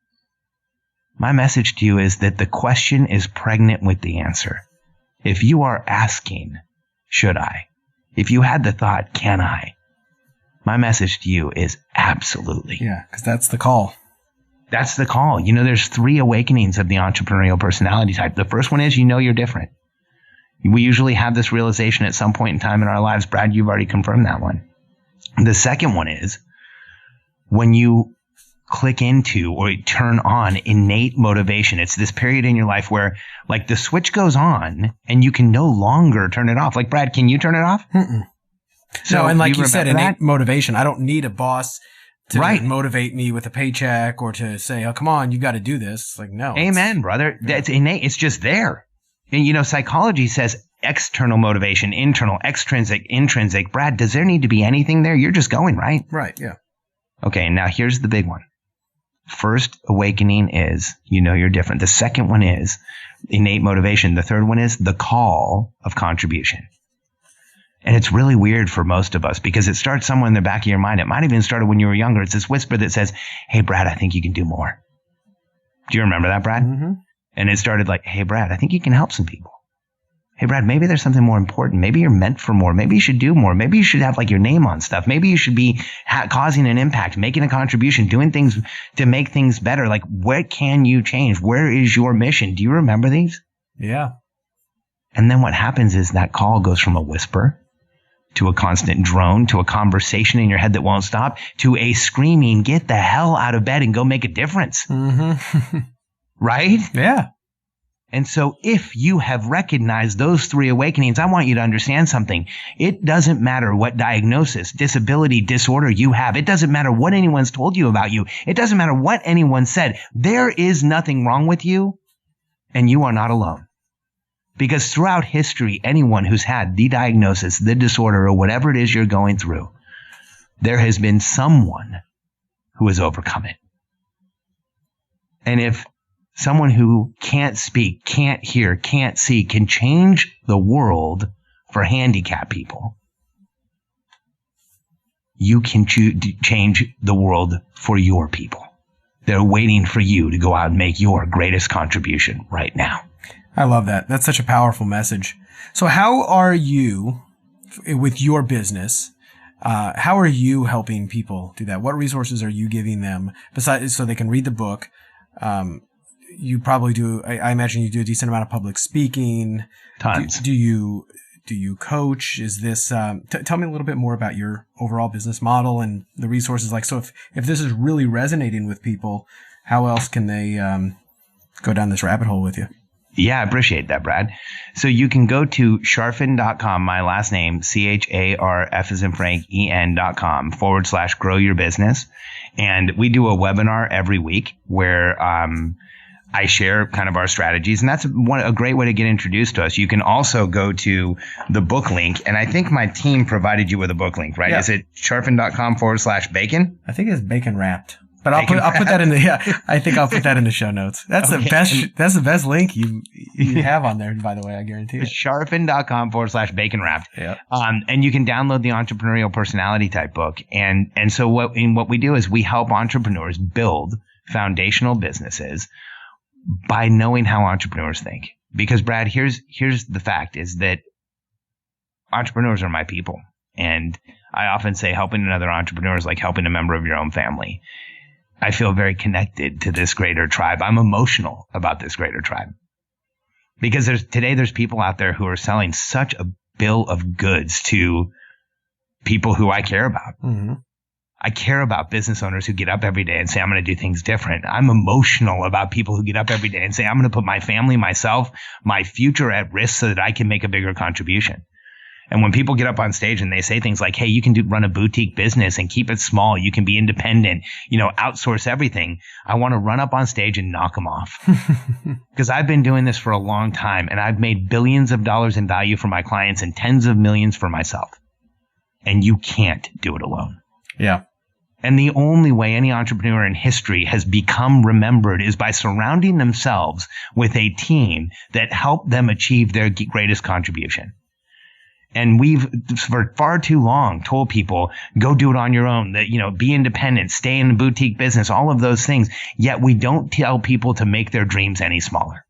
My message to you is that the question is pregnant with the answer. If you are asking, should I? If you had the thought, can I? My message to you is absolutely. Yeah, because that's the call. That's the call. You know, there's 3 awakenings of the entrepreneurial personality type. The first one is, you know, you're different. We usually have this realization at some point in time in our lives. Brad, you've already confirmed that one. The second one is when you click into or turn on innate motivation. It's this period in your life where, like, the switch goes on and you can no longer turn it off. Like, Brad, can you turn it off? So, and like you said, innate motivation. I don't need a boss to motivate me with a paycheck or to say, oh, come on, you got to do this. Like, no. Amen, brother. That's innate. It's just there. And, you know, psychology says external motivation, internal, extrinsic, intrinsic. Brad, does there need to be anything there? You're just going, right? Right. Yeah. Okay. Now here's the big one. First awakening is, you're different. The second one is innate motivation. The third one is the call of contribution. And it's really weird for most of us because it starts somewhere in the back of your mind. It might have even started when you were younger. It's this whisper that says, hey, Brad, I think you can do more. Do you remember that, Brad? Mm-hmm. And it started like, hey, Brad, I think you can help some people. Hey, Brad, maybe there's something more important. Maybe you're meant for more. Maybe you should do more. Maybe you should have like your name on stuff. Maybe you should be causing an impact, making a contribution, doing things to make things better. Like, what can you change? Where is your mission? Do you remember these? Yeah. And then what happens is that call goes from a whisper to a constant drone, to a conversation in your head that won't stop, to a screaming, get the hell out of bed and go make a difference. Mm-hmm. Right? Yeah. And so if you have recognized those three awakenings, I want you to understand something. It doesn't matter what diagnosis, disability, disorder you have. It doesn't matter what anyone's told you about you. It doesn't matter what anyone said. There is nothing wrong with you, and you are not alone. Because throughout history, anyone who's had the diagnosis, the disorder, or whatever it is you're going through, there has been someone who has overcome it. And if someone who can't speak, can't hear, can't see can change the world for handicapped people, you can change the world for your people. They're waiting for you to go out and make your greatest contribution right now. I love that. That's such a powerful message. So how are you, with your business, how are you helping people do that? What resources are you giving them besides so they can read the book? You probably do. I imagine you do a decent amount of public speaking. Tons. Do you coach? Is this? Tell me a little bit more about your overall business model and the resources. Like, so if this is really resonating with people, how else can they go down this rabbit hole with you? Yeah, I appreciate that, Brad. So you can go to charfen.com, my last name, CHARF as in Frank, EN.com /grow your business. And we do a webinar every week where I share kind of our strategies. And that's a great way to get introduced to us. You can also go to the book link. And I think my team provided you with a book link, right? Yeah. Is it charfen.com /bacon? I think it's bacon wrapped. But I'll put that in the I think I'll put that in the show notes. That's okay. That's the best link you have on there, by the way, I guarantee it. Charfen.com /bacon wrapped. Yeah. And you can download the Entrepreneurial Personality Type book. And so what we do is we help entrepreneurs build foundational businesses by knowing how entrepreneurs think. Because Brad, here's the fact is that entrepreneurs are my people. And I often say helping another entrepreneur is like helping a member of your own family. I feel very connected to this greater tribe. I'm emotional about this greater tribe because there's people out there who are selling such a bill of goods to people who I care about. Mm-hmm. I care about business owners who get up every day and say, I'm going to do things different. I'm emotional about people who get up every day and say, I'm going to put my family, myself, my future at risk so that I can make a bigger contribution. And when people get up on stage and they say things like, hey, you can run a boutique business and keep it small. You can be independent, outsource everything. I want to run up on stage and knock them off because I've been doing this for a long time and I've made billions of dollars in value for my clients and tens of millions for myself. And you can't do it alone. Yeah. And the only way any entrepreneur in history has become remembered is by surrounding themselves with a team that helped them achieve their greatest contribution. And we've, for far too long, told people, go do it on your own, that, be independent, stay in the boutique business, all of those things. Yet we don't tell people to make their dreams any smaller.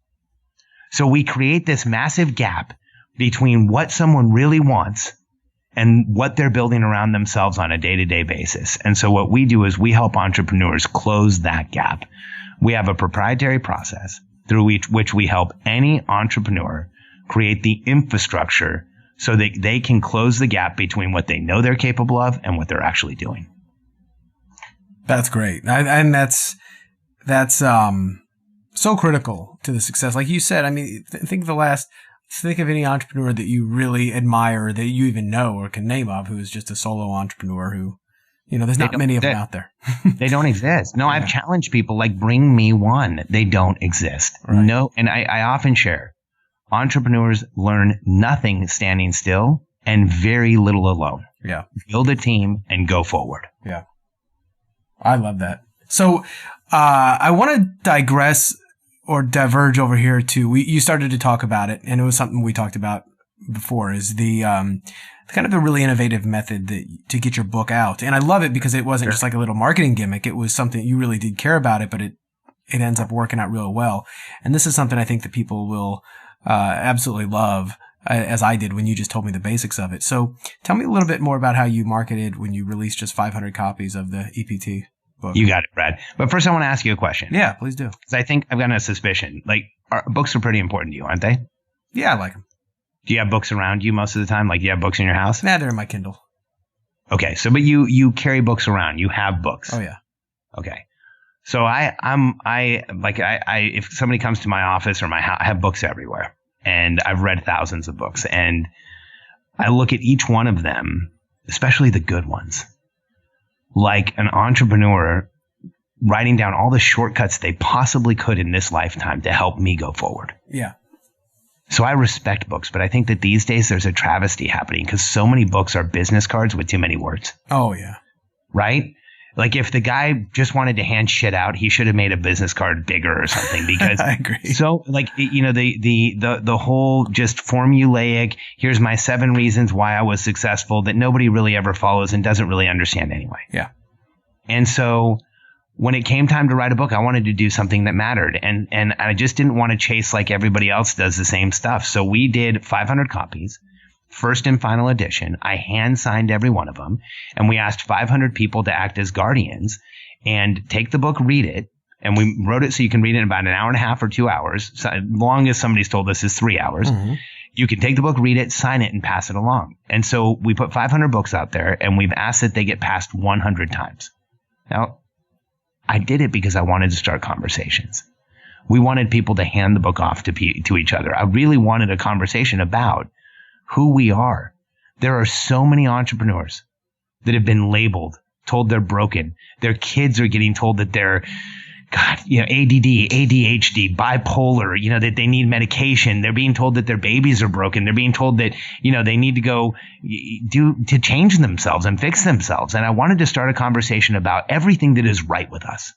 So we create this massive gap between what someone really wants and what they're building around themselves on a day-to-day basis. And so what we do is we help entrepreneurs close that gap. We have a proprietary process through which we help any entrepreneur create the infrastructure so that they can close the gap between what they know they're capable of and what they're actually doing. That's great. And that's so critical to the success. Like you said, I mean, think of any entrepreneur that you really admire, that you even know or can name of, who is just a solo entrepreneur who, there's not many of them out there. They don't exist. No, yeah. I've challenged people like, bring me one. They don't exist. Right. No. And I often share entrepreneurs learn nothing standing still and very little alone. Yeah. Build a team and go forward. Yeah. I love that. So, I want to digress or diverge over here to, you started to talk about it, and it was something we talked about before, is the kind of a really innovative method to get your book out. And I love it because it wasn't just like a little marketing gimmick. It was something you really did care about it, but it ends up working out real well. And this is something I think that people will absolutely love, as I did when you just told me the basics of it. So tell me a little bit more about how you marketed when you released just 500 copies of the EPT book. You got it, Brad. But first I want to ask you a question. Yeah, please do. Because I think I've got a suspicion. Like, books are pretty important to you, aren't they? Yeah, I like them. Do you have books around you most of the time? Like, do you have books in your house? Nah, they're in my Kindle. Okay. So, but you carry books around. You have books. Oh, yeah. Okay. So if somebody comes to my office or my house, I have books everywhere, and I've read thousands of books, and I look at each one of them, especially the good ones, like an entrepreneur writing down all the shortcuts they possibly could in this lifetime to help me go forward. Yeah. So I respect books, but I think that these days there's a travesty happening because so many books are business cards with too many words. Oh, yeah. Right? Like, if the guy just wanted to hand shit out, he should have made a business card bigger or something, because I agree. So, like, you know, the whole just formulaic, here's my 7 reasons why I was successful, that nobody really ever follows and doesn't really understand anyway. Yeah. And so when it came time to write a book, I wanted to do something that mattered, and I just didn't want to chase like everybody else does the same stuff. So we did 500 copies. First and final edition. I hand signed every one of them, and we asked 500 people to act as guardians and take the book, read it. And we wrote it so you can read it in about an hour and a half or 2 hours. So longest somebody's told us is 3 hours. Mm-hmm. You can take the book, read it, sign it, and pass it along. And so we put 500 books out there, and we've asked that they get passed 100 times. Now, I did it because I wanted to start conversations. We wanted people to hand the book off to each other. I really wanted a conversation about who we are. There are so many entrepreneurs that have been labeled, told they're broken. Their kids are getting told that they're, ADD, ADHD, bipolar, that they need medication. They're being told that their babies are broken. They're being told that, they need to go to change themselves and fix themselves. And I wanted to start a conversation about everything that is right with us.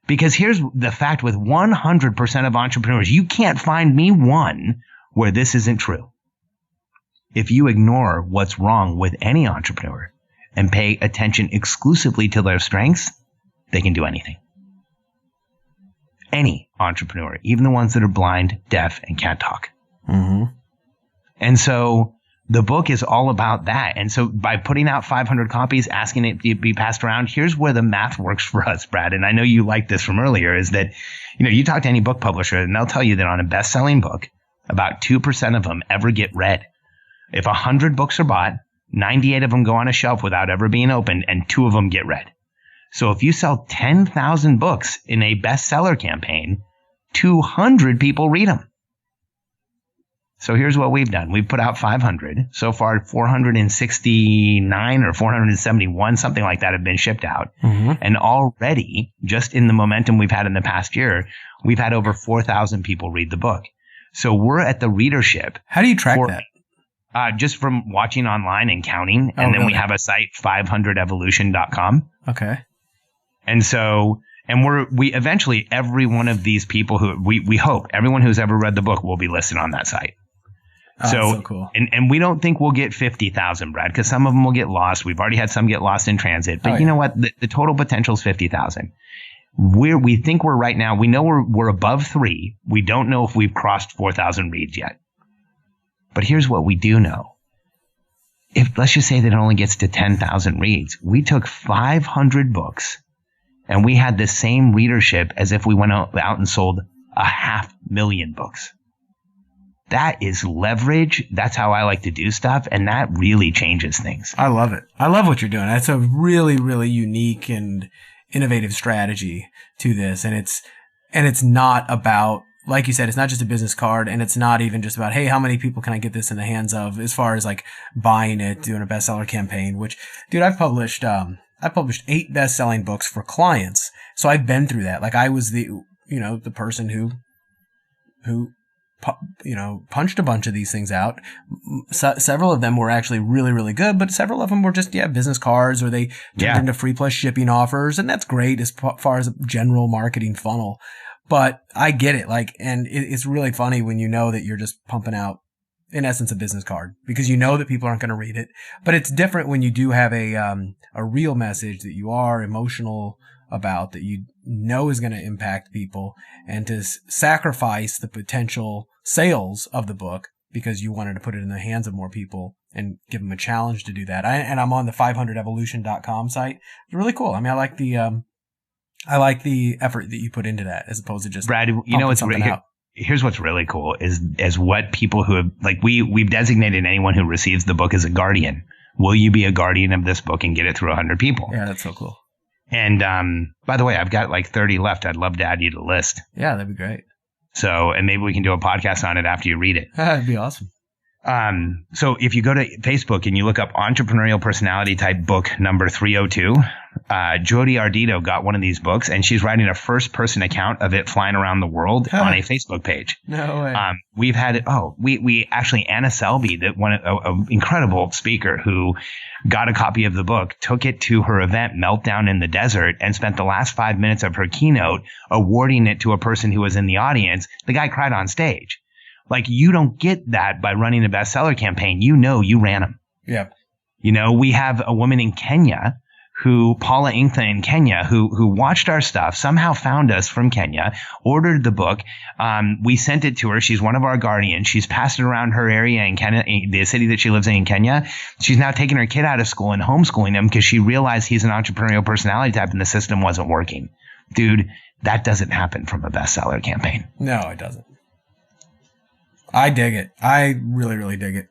Because here's the fact with 100% of entrepreneurs, you can't find me one where this isn't true. If you ignore what's wrong with any entrepreneur and pay attention exclusively to their strengths, they can do anything. Any entrepreneur, even the ones that are blind, deaf, and can't talk. Mm-hmm. And so the book is all about that. And so by putting out 500 copies, asking it to be passed around, here's where the math works for us, Brad. And I know you liked this from earlier, is that, you talk to any book publisher and they'll tell you that on a best-selling book, about 2% of them ever get read. If 100 books are bought, 98 of them go on a shelf without ever being opened, and 2 of them get read. So if you sell 10,000 books in a bestseller campaign, 200 people read them. So here's what we've done. We've put out 500. So far, 469 or 471, something like that, have been shipped out. Mm-hmm. And already, just in the momentum we've had in the past year, we've had over 4,000 people read the book. So we're at the readership. How do you track that? Just from watching online and counting. And then we have a site, 500evolution.com. Okay. And so, we eventually, every one of these people who we hope everyone who's ever read the book will be listed on that site. So cool. And we don't think we'll get 50,000, Brad, because some of them will get lost. We've already had some get lost in transit, but you know what? The total potential is 50,000. We think we're right now. We know we're above 3. We don't know if we've crossed 4,000 reads yet. But here's what we do know. If let's just say that it only gets to 10,000 reads, we took 500 books and we had the same readership as if we went out and sold 500,000 books. That is leverage. That's how I like to do stuff. And that really changes things. I love it. I love what you're doing. That's a really, really unique and innovative strategy to this. And it's not about, like you said, it's not just a business card, and it's not even just about, hey, how many people can I get this in the hands of, as far as like buying it, doing a bestseller campaign, which, dude, I've published 8 best-selling books for clients. So I've been through that. Like, I was the person who punched a bunch of these things out. Several of them were actually really, really good, but several of them were just, business cards, or they turned into free plus shipping offers. And that's great as far as a general marketing funnel. But I get it. And it's really funny when you know that you're just pumping out, in essence, a business card, because you know that people aren't going to read it. But it's different when you do have a real message that you are emotional about, that you know is going to impact people, and to sacrifice the potential sales of the book because you wanted to put it in the hands of more people and give them a challenge to do that. I'm on the 500evolution.com site. It's really cool. I mean, I like the effort that you put into that, as opposed to just Brad, what's out. Here's what's really cool is what people who have, we've designated anyone who receives the book as a guardian. Will you be a guardian of this book and get it through 100 people? Yeah, that's so cool. And by the way, I've got 30 left. I'd love to add you to the list. Yeah, that'd be great. So, and maybe we can do a podcast on it after you read it. That'd be awesome. So if you go to Facebook and you look up Entrepreneurial Personality Type book number 302, Jodi Ardito got one of these books, and she's writing a first-person account of it flying around the world on a Facebook page. No way. We've had it. We actually, Anna Selby, an incredible speaker who got a copy of the book, took it to her event, Meltdown in the Desert, and spent the last 5 minutes of her keynote awarding it to a person who was in the audience. The guy cried on stage. You don't get that by running a bestseller campaign. You ran them. Yeah. We have a woman in Kenya Paula Inkta in Kenya, who watched our stuff, somehow found us from Kenya, ordered the book. We sent it to her. She's one of our guardians. She's passed it around her area in Kenya, the city that she lives in Kenya. She's now taking her kid out of school and homeschooling him because she realized he's an entrepreneurial personality type and the system wasn't working. Dude, that doesn't happen from a bestseller campaign. No, it doesn't. I dig it. I really, really dig it.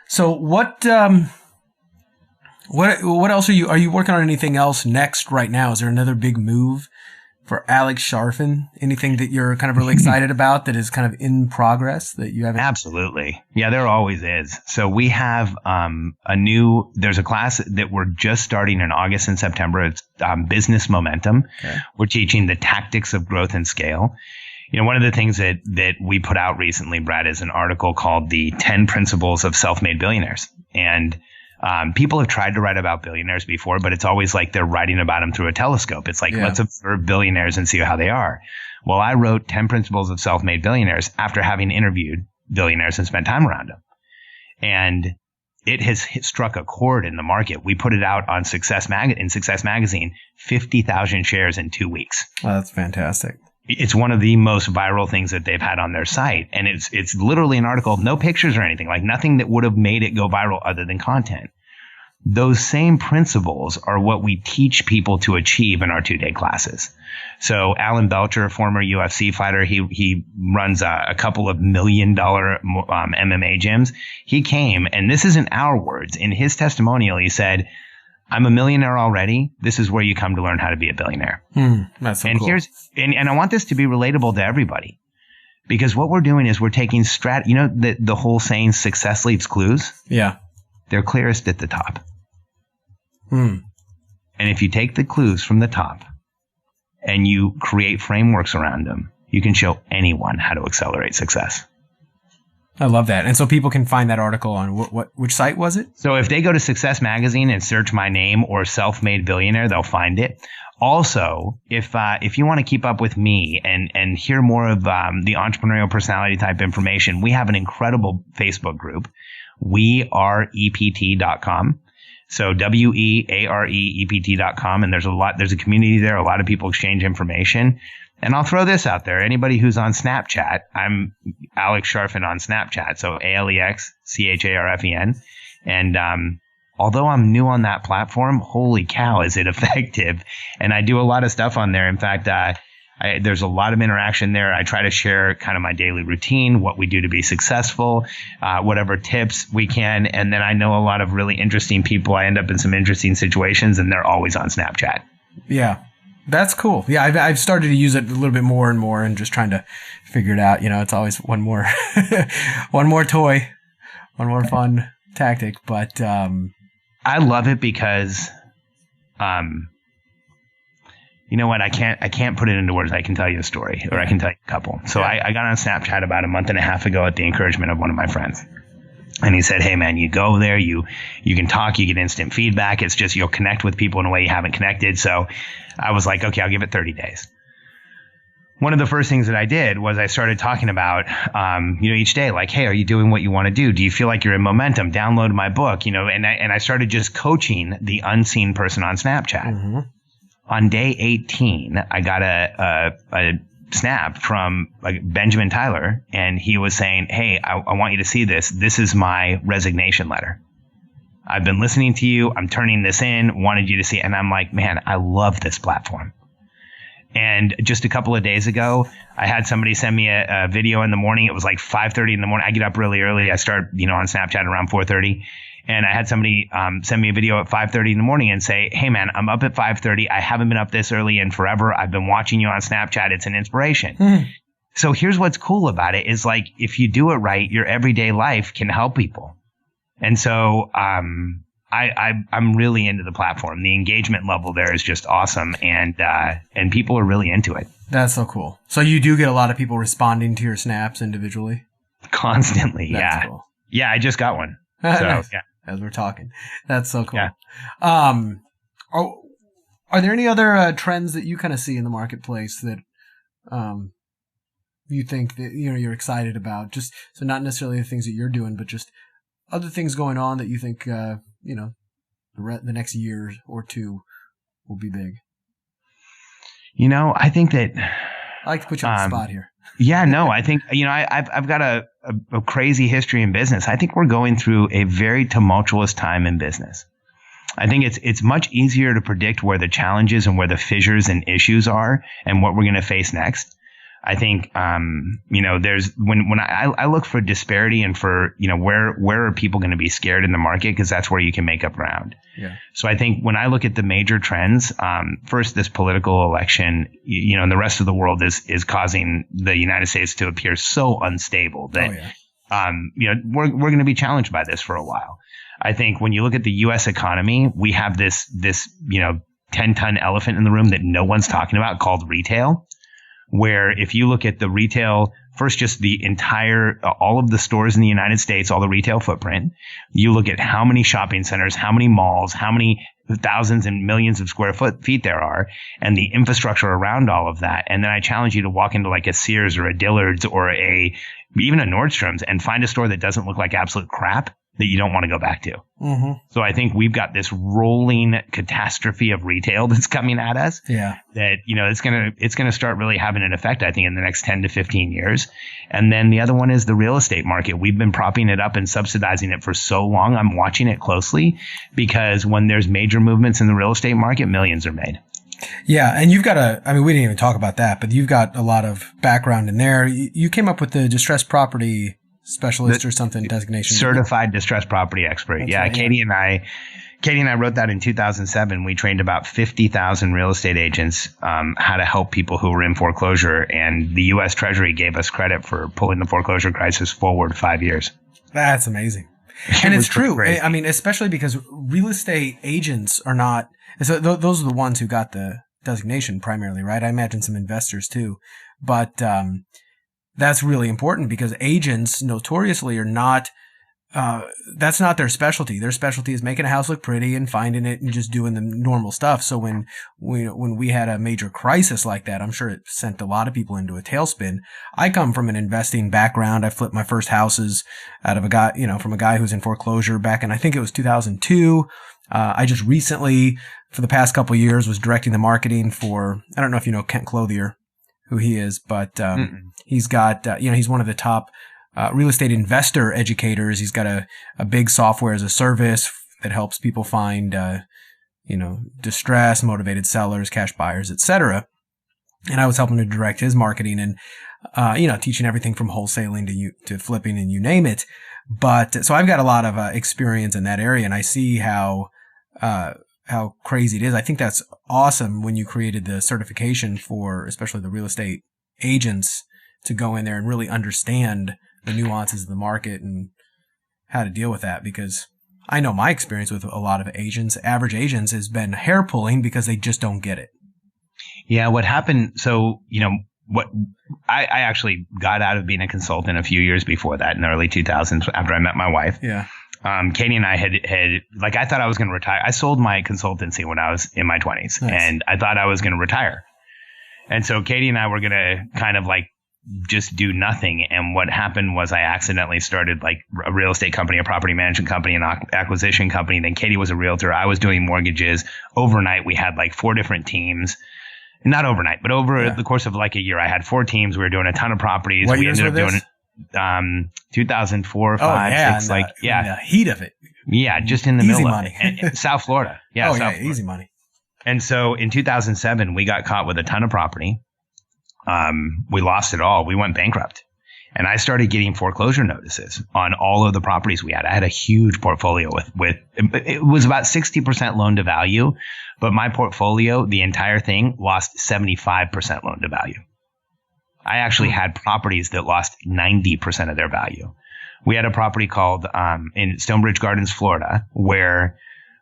So what else are you working on? Anything else next right now? Is there another big move for Alex Charfen? Anything that you're kind of really excited about that is kind of in progress that you haven't? Absolutely. Yeah, there always is. So we have there's a class that we're just starting in August and September. It's Business Momentum. Okay. We're teaching the tactics of growth and scale. One of the things that we put out recently, Brad, is an article called The 10 Principles of Self-Made Billionaires. And people have tried to write about billionaires before, but it's always like they're writing about them through a telescope. It's let's observe billionaires and see how they are. Well, I wrote 10 Principles of Self-Made Billionaires after having interviewed billionaires and spent time around them. And it has struck a chord in the market. We put it out on Success Magazine, 50,000 shares in 2 weeks. Oh, that's fantastic. It's one of the most viral things that they've had on their site. And it's literally an article, no pictures or anything, nothing that would have made it go viral other than content. Those same principles are what we teach people to achieve in our 2-day classes. So Alan Belcher, former UFC fighter, he runs a couple of $1 million MMA gyms. He came, and this isn't our words. In his testimonial, he said, I'm a millionaire already. This is where you come to learn how to be a billionaire. That's so and cool. And I want this to be relatable to everybody, because what we're doing is we're taking the whole saying, success leaves clues. Yeah. They're clearest at the top. And if you take the clues from the top and you create frameworks around them, you can show anyone how to accelerate success. I love that. And so people can find that article on which site was it? So if they go to Success Magazine and search my name or Self-Made Billionaire, they'll find it. Also, if you want to keep up with me and hear more of the entrepreneurial personality type information, we have an incredible Facebook group, weareept.com. So weareept.com. And there's a community there. A lot of people exchange information. And I'll throw this out there. Anybody who's on Snapchat, I'm Alex Charfen on Snapchat. So AlexCharfen. And although I'm new on that platform, holy cow, is it effective. And I do a lot of stuff on there. In fact, there's a lot of interaction there. I try to share kind of my daily routine, what we do to be successful, whatever tips we can. And then I know a lot of really interesting people. I end up in some interesting situations, and they're always on Snapchat. Yeah. That's cool. Yeah, I've started to use it a little bit more and more, and just trying to figure it out. It's always one more toy, one more fun tactic. But I love it because you know what? I can't put it into words. I can tell you a story, or I can tell you a couple. So I got on Snapchat about a month and a half ago at the encouragement of one of my friends. And he said, hey, man, you go there, you can talk, you get instant feedback. It's just you'll connect with people in a way you haven't connected. So I was like, okay, I'll give it 30 days. One of the first things that I did was I started talking about, each day, like, hey, are you doing what you want to do? Do you feel like you're in momentum? Download my book, and I started just coaching the unseen person on Snapchat. Mm-hmm. On day 18, I got a snap from Benjamin Tyler, and he was saying, hey, I want you to see this. This is my resignation letter. I've been listening to you. I'm turning this in, wanted you to see it. And I'm like, man, I love this platform. And just a couple of days ago, I had somebody send me a video in the morning. It was like 5:30 in the morning. I get up really early. I start, on Snapchat around 4:30. And I had somebody send me a video at 5:30 in the morning and say, hey, man, I'm up at 5:30. I haven't been up this early in forever. I've been watching you on Snapchat. It's an inspiration. So here's what's cool about it is like, if you do it right, your everyday life can help people. And so I'm really into the platform. The engagement level there is just awesome. And people are really into it. That's so cool. So you do get a lot of people responding to your snaps individually? Constantly. That's yeah. Cool. Yeah. I just got one. So, nice. Yeah. As we're talking. That's so cool. Yeah. Are there any other trends that you kind of see in the marketplace that you think that you're excited about? Just so not necessarily the things that you're doing, but just other things going on that you think the next year or two will be big. I think that I like to put you on the spot here. Yeah, no, I think, I've got a crazy history in business. I think we're going through a very tumultuous time in business. I think it's much easier to predict where the challenges and where the fissures and issues are and what we're going to face next. I think, there's when I look for disparity and for, where are people going to be scared in the market? Because that's where you can make up ground. Yeah. So I think when I look at the major trends, first, this political election, and the rest of the world is causing the United States to appear so unstable that, we're going to be challenged by this for a while. I think when you look at the U.S. economy, we have this 10-ton elephant in the room that no one's talking about called retail. Where if you look at the retail, first, just the entire, all of the stores in the United States, all the retail footprint, you look at how many shopping centers, how many malls, how many thousands and millions of square feet there are, and the infrastructure around all of that. And then I challenge you to walk into like a Sears or a Dillard's or even a Nordstrom's and find a store that doesn't look like absolute crap that you don't want to go back to. Mm-hmm. So I think we've got this rolling catastrophe of retail that's coming at us. Yeah. That, it's going to start really having an effect, I think, in the next 10 to 15 years. And then the other one is the real estate market. We've been propping it up and subsidizing it for so long. I'm watching it closely because when there's major movements in the real estate market, millions are made. Yeah. And you've got we didn't even talk about that, but you've got a lot of background in there. You came up with the distressed property specialist or something designation. Certified distressed property expert. That's right, Katie and I wrote that in 2007. We trained about 50,000 real estate agents how to help people who were in foreclosure. And the U.S. Treasury gave us credit for pulling the foreclosure crisis forward 5 years. That's amazing. And it's true. Great. I mean, especially because real estate agents are not – so those are the ones who got the designation primarily, right? I imagine some investors too. But that's really important because agents notoriously are not that's not their specialty. Their specialty is making a house look pretty and finding it and just doing the normal stuff. So when we had a major crisis like that, I'm sure it sent a lot of people into a tailspin. I come from an investing background. I flipped my first houses out of a guy, from a guy who's in foreclosure back in, I think it was 2002. I just recently, for the past couple of years, was directing the marketing for, I don't know if you know Kent Clothier, who he is, but he's got, he's one of the top real estate investor educators. He's got a big software as a service that helps people find, distress, motivated sellers, cash buyers, etc. And I was helping to direct his marketing and, teaching everything from wholesaling to flipping and you name it. But so I've got a lot of experience in that area, and I see how crazy it is. I think that's awesome when you created the certification for especially the real estate agents to go in there and really understand the nuances of the market and how to deal with that. Because I know my experience with a lot of agents, average agents, has been hair pulling because they just don't get it. Yeah, what happened? So, what I actually got out of being a consultant a few years before that in the early 2000s after I met my wife. Yeah. Katie and I had like, I thought I was going to retire. I sold my consultancy when I was in my 20s, and I thought I was going to retire. And so Katie and I were going to kind of like just do nothing. And what happened was I accidentally started like a real estate company, a property management company, an acquisition company. Then Katie was a realtor. I was doing mortgages. Overnight, we had like 4 different teams. Not overnight, but over the course of like a year, I had 4 teams. We were doing a ton of properties. What we years ended were up this? doing 2004, 5, 6, in the heat of it. Yeah, just in the Easy middle money. of it. And South Florida. Yeah, South Florida. Easy money. And so in 2007, we got caught with a ton of property. We lost it all. We went bankrupt. And I started getting foreclosure notices on all of the properties we had. I had a huge portfolio with it was about 60% loan to value, but my portfolio, the entire thing, lost 75% loan to value. I actually had properties that lost 90% of their value. We had a property called in Stonebridge Gardens, Florida, where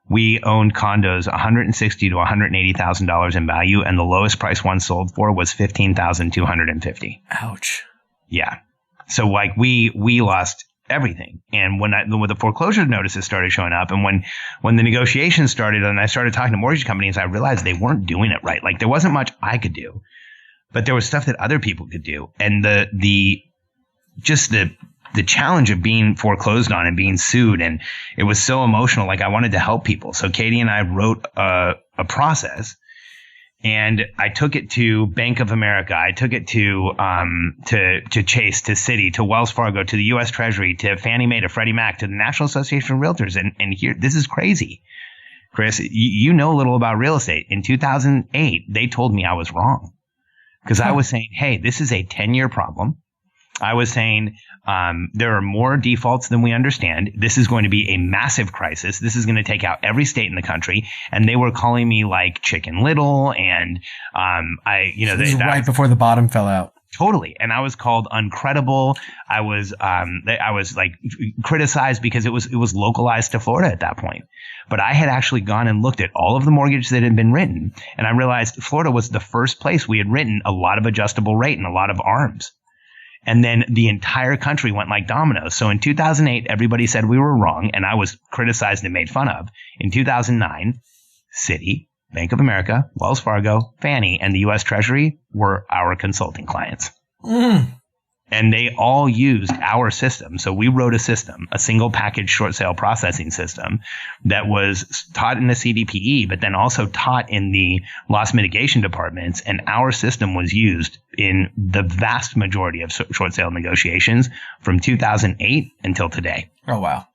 we owned condos $160,000 to $180,000 in value, and the lowest price one sold for was $15,250. Ouch. Yeah. So like we lost everything. And when the foreclosure notices started showing up, and when the negotiations started, and I started talking to mortgage companies, I realized they weren't doing it right. Like there wasn't much I could do, but there was stuff that other people could do. And the challenge of being foreclosed on and being sued, and it was so emotional. Like I wanted to help people. So Katie and I wrote a process, and I took it to Bank of America. I took it to Chase, to Citi, to Wells Fargo, to the U.S. Treasury, to Fannie Mae, to Freddie Mac, to the National Association of Realtors. And here, this is crazy. Chris, you know a little about real estate. In 2008, they told me I was wrong because I was saying, hey, this is a 10-year problem. I was saying there are more defaults than we understand. This is going to be a massive crisis. This is going to take out every state in the country. And they were calling me like Chicken Little. And this is right before the bottom fell out. Totally. And I was called uncredible. I was like criticized because it was localized to Florida at that point. But I had actually gone and looked at all of the mortgages that had been written. And I realized Florida was the first place we had written a lot of adjustable rate and a lot of ARMs. And then the entire country went like dominoes. So in 2008, everybody said we were wrong, and I was criticized and made fun of. In 2009, Citi, Bank of America, Wells Fargo, Fannie, and the U.S. Treasury were our consulting clients. And they all used our system. So we wrote a system, a single package short sale processing system that was taught in the CDPE, but then also taught in the loss mitigation departments. And our system was used in the vast majority of short sale negotiations from 2008 until today. Oh, wow.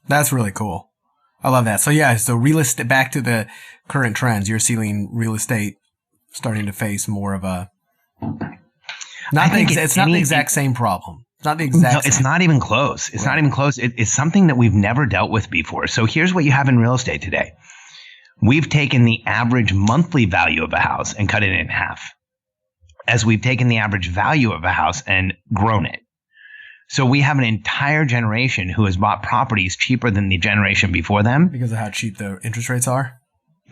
That's really cool. I love that. So real estate, back to the current trends, you're seeing real estate starting to face more of a... It's not the exact same problem. It's not the exact same. It's not even close. It's not even close. It's something that we've never dealt with before. So here's what you have in real estate today. We've taken the average monthly value of a house and cut it in half, as we've taken the average value of a house and grown it. So we have an entire generation who has bought properties cheaper than the generation before them. Because of how cheap the interest rates are?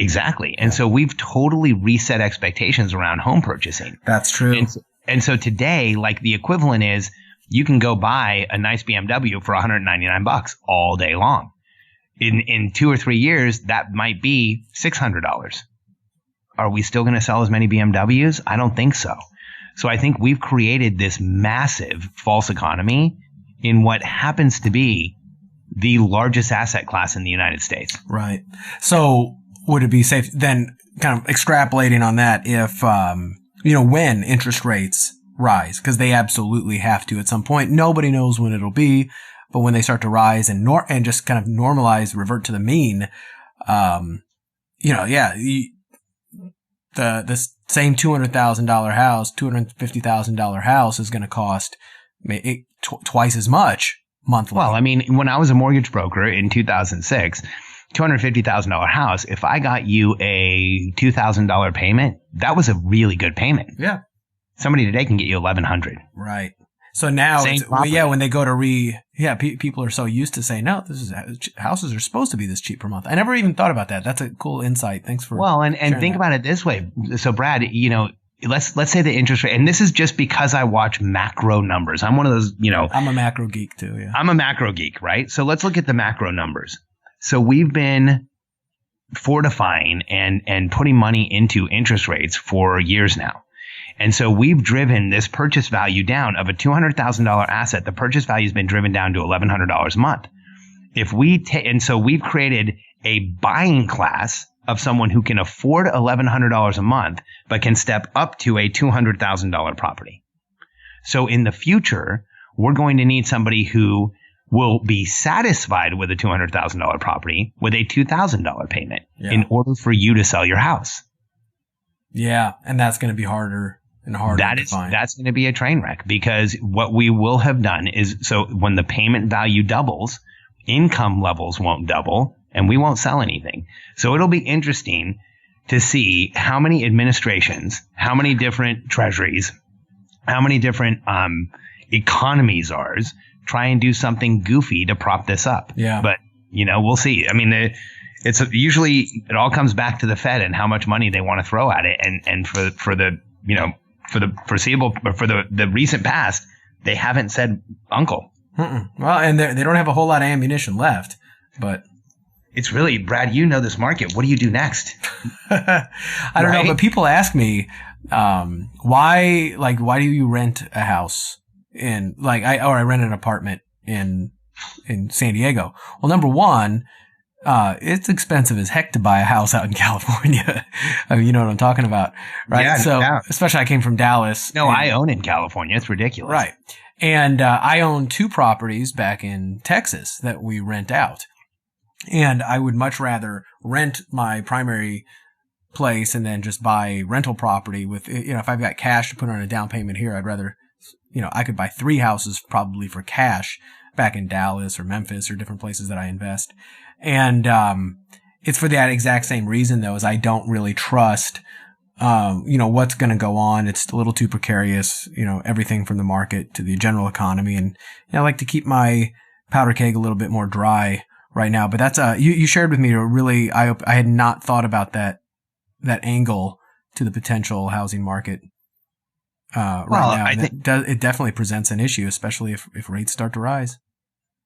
Exactly. And so we've totally reset expectations around home purchasing. That's true. And so today, like the equivalent is you can go buy a nice BMW for $199 all day long. In 2 or 3 years, that might be $600. Are we still going to sell as many BMWs? I don't think so. So I think we've created this massive false economy in what happens to be the largest asset class in the United States. Right. So would it be safe then, kind of extrapolating on that, if when interest rates rise, because they absolutely have to at some point. Nobody knows when it'll be, but when they start to rise and just kind of normalize, revert to the mean, the same $200,000 house, $250,000 house is going to cost twice as much monthly. Well, I mean, when I was a mortgage broker in 2006, $250,000 house, if I got you a $2,000 payment, that was a really good payment. Yeah. Somebody today can get you $1,100. Right. So now, Same property. when they go to people are so used to saying, no, houses are supposed to be this cheap per month. I never even thought about that. That's a cool insight. Thanks for and think about it this way. So Brad, let's say the interest rate, and this is just because I watch macro numbers. I'm one of those, I'm a macro geek too. Yeah. I'm a macro geek, right? So let's look at the macro numbers. So we've been fortifying and putting money into interest rates for years now. And so we've driven this purchase value down of a $200,000 asset. The purchase value has been driven down to $1,100 a month. And so we've created a buying class of someone who can afford $1,100 a month, but can step up to a $200,000 property. So in the future, we're going to need somebody who will be satisfied with a $200,000 property with a $2,000 payment in order for you to sell your house. Yeah. And that's going to be harder and harder to find. That's going to be a train wreck, because what we will have done is, so when the payment value doubles, income levels won't double and we won't sell anything. So it'll be interesting to see how many administrations, how many different treasuries, how many different economies try and do something goofy to prop this up. Yeah. But, we'll see. I mean, it's usually it all comes back to the Fed and how much money they want to throw at it. And for the foreseeable, or for the recent past, they haven't said uncle. Well, and they don't have a whole lot of ammunition left, but it's really, Brad, this market. What do you do next? I don't know, but people ask me, why do you rent a house I rent an apartment in San Diego? Well, number one, it's expensive as heck to buy a house out in California. I mean, you know what I'm talking about, right? Yeah, so, especially I came from Dallas. No, I own in California. It's ridiculous. Right. And I own 2 properties back in Texas that we rent out. And I would much rather rent my primary place and then just buy rental property with, if I've got cash to put on a down payment here, I'd rather, I could buy 3 houses probably for cash back in Dallas or Memphis or different places that I invest. And it's for that exact same reason, though, is I don't really trust, what's going to go on. It's a little too precarious, everything from the market to the general economy. And I like to keep my powder keg a little bit more dry right now. But that's you shared with me a really I had not thought about that angle to the potential housing market right now. It definitely presents an issue, especially if rates start to rise.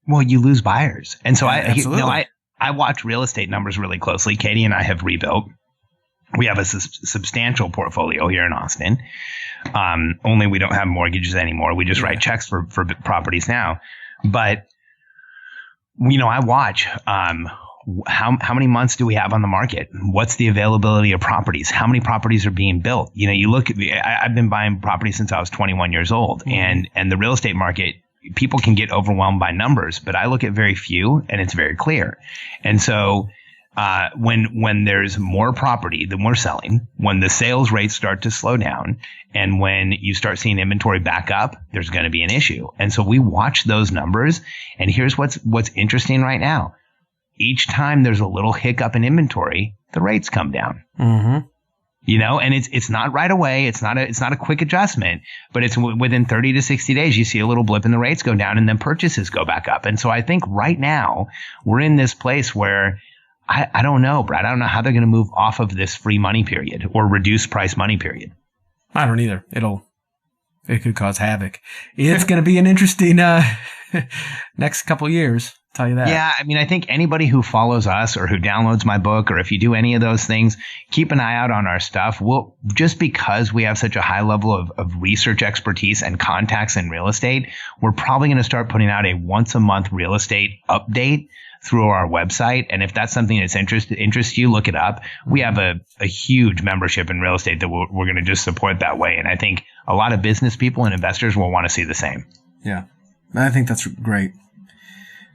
Well, you lose buyers. And so absolutely. I watch real estate numbers really closely. Katie and I have rebuilt. We have a substantial portfolio here in Austin. Only we don't have mortgages anymore. We just write checks for properties now. But, I watch how many months do we have on the market? What's the availability of properties? How many properties are being built? You look at I've been buying properties since I was 21 years old. Mm-hmm. And the real estate market, people can get overwhelmed by numbers, but I look at very few and it's very clear. And so when there's more property than we're selling, when the sales rates start to slow down, and when you start seeing inventory back up, there's going to be an issue. And so we watch those numbers. And here's what's interesting right now. Each time there's a little hiccup in inventory, the rates come down. Mm-hmm. And it's not right away. It's not a quick adjustment, but it's within 30 to 60 days, you see a little blip in the rates go down and then purchases go back up. And so I think right now we're in this place where I don't know, Brad. I don't know how they're going to move off of this free money period or reduced price money period. I don't either. It could cause havoc. It's going to be an interesting next couple of years. Tell you that. Yeah. I mean, I think anybody who follows us or who downloads my book, or if you do any of those things, keep an eye out on our stuff. Just because we have such a high level of research expertise and contacts in real estate, we're probably going to start putting out a once a month real estate update through our website. And if that's something that's interests you, look it up. We have a huge membership in real estate that we're going to just support that way. And I think a lot of business people and investors will want to see the same. Yeah. I think that's great.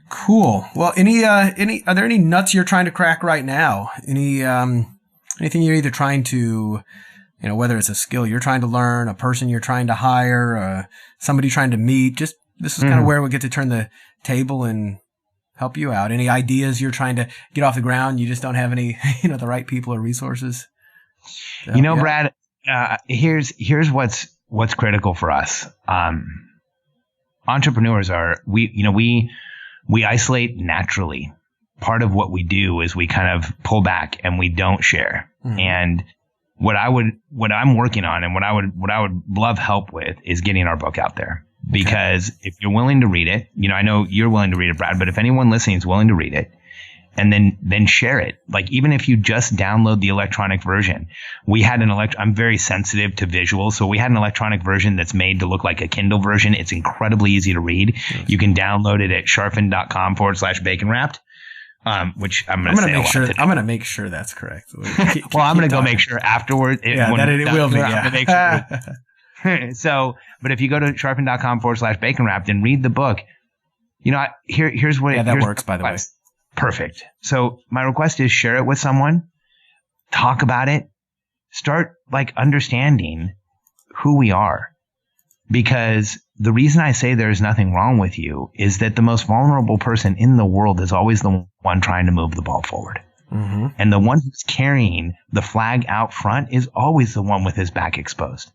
Cool. Well, are there any nuts you're trying to crack right now? Anything you're either trying to, whether it's a skill you're trying to learn, a person you're trying to hire, somebody trying to meet, this is kind of where we get to turn the table and help you out. Any ideas you're trying to get off the ground? You just don't have any, the right people or resources. Brad, here's what's critical for us. entrepreneurs we isolate naturally. Part of what we do is we kind of pull back and we don't share. Mm-hmm. And what I'm working on and what I would love help with is getting our book out there. Because if you're willing to read it, I know you're willing to read it, Brad, but if anyone listening is willing to read it, and then share it. Like, even if you just download the electronic version, we had I'm very sensitive to visuals. So we had an electronic version that's made to look like a Kindle version. It's incredibly easy to read. Yes. You can download it at charfen.com/bacon wrapped. Which I'm going to make sure that's correct. Well, I'm going to go make sure afterward. It will be. Yeah. Make sure. So, but if you go to charfen.com/bacon wrapped and read the book, here's what that works, by the way. Perfect. So my request is share it with someone, talk about it, start understanding who we are. Because the reason I say there's nothing wrong with you is that the most vulnerable person in the world is always the one trying to move the ball forward. Mm-hmm. And the one who's carrying the flag out front is always the one with his back exposed.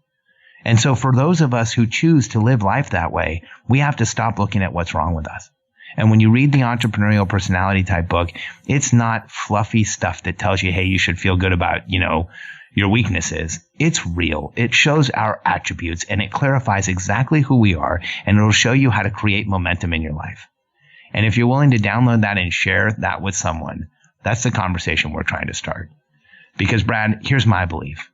And so for those of us who choose to live life that way, we have to stop looking at what's wrong with us. And when you read the Entrepreneurial Personality Type book, it's not fluffy stuff that tells you, hey, you should feel good about, your weaknesses. It's real. It shows our attributes and it clarifies exactly who we are, and it'll show you how to create momentum in your life. And if you're willing to download that and share that with someone, that's the conversation we're trying to start. Because, Brad, here's my belief.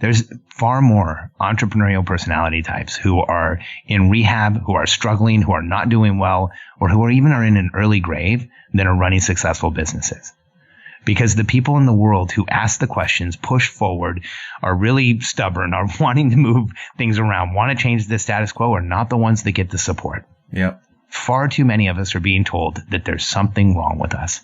There's far more entrepreneurial personality types who are in rehab, who are struggling, who are not doing well, or who are in an early grave than are running successful businesses. Because the people in the world who ask the questions, push forward, are really stubborn, are wanting to move things around, want to change the status quo, are not the ones that get the support. Yep. Far too many of us are being told that there's something wrong with us.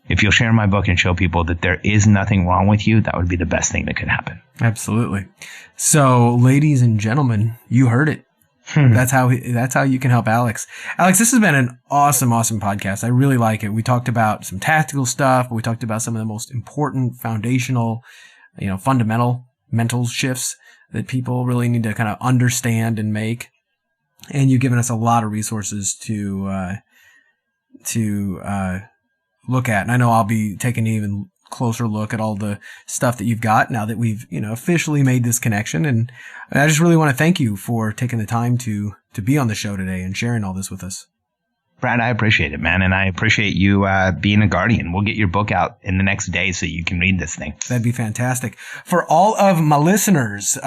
If you'll share my book and show people that there is nothing wrong with you, that would be the best thing that could happen. Absolutely. So, ladies and gentlemen, you heard it. That's how you can help Alex. Alex, this has been an awesome podcast. I really like it. We talked about some tactical stuff, but we talked about some of the most important, foundational, fundamental mental shifts that people really need to kind of understand and make. And you've given us a lot of resources to look at. And I know I'll be taking an even closer look at all the stuff that you've got now that we've, officially made this connection. And I just really want to thank you for taking the time to be on the show today and sharing all this with us. Brad, I appreciate it, man. And I appreciate you being a guardian. We'll get your book out in the next day so you can read this thing. That'd be fantastic. For all of my listeners,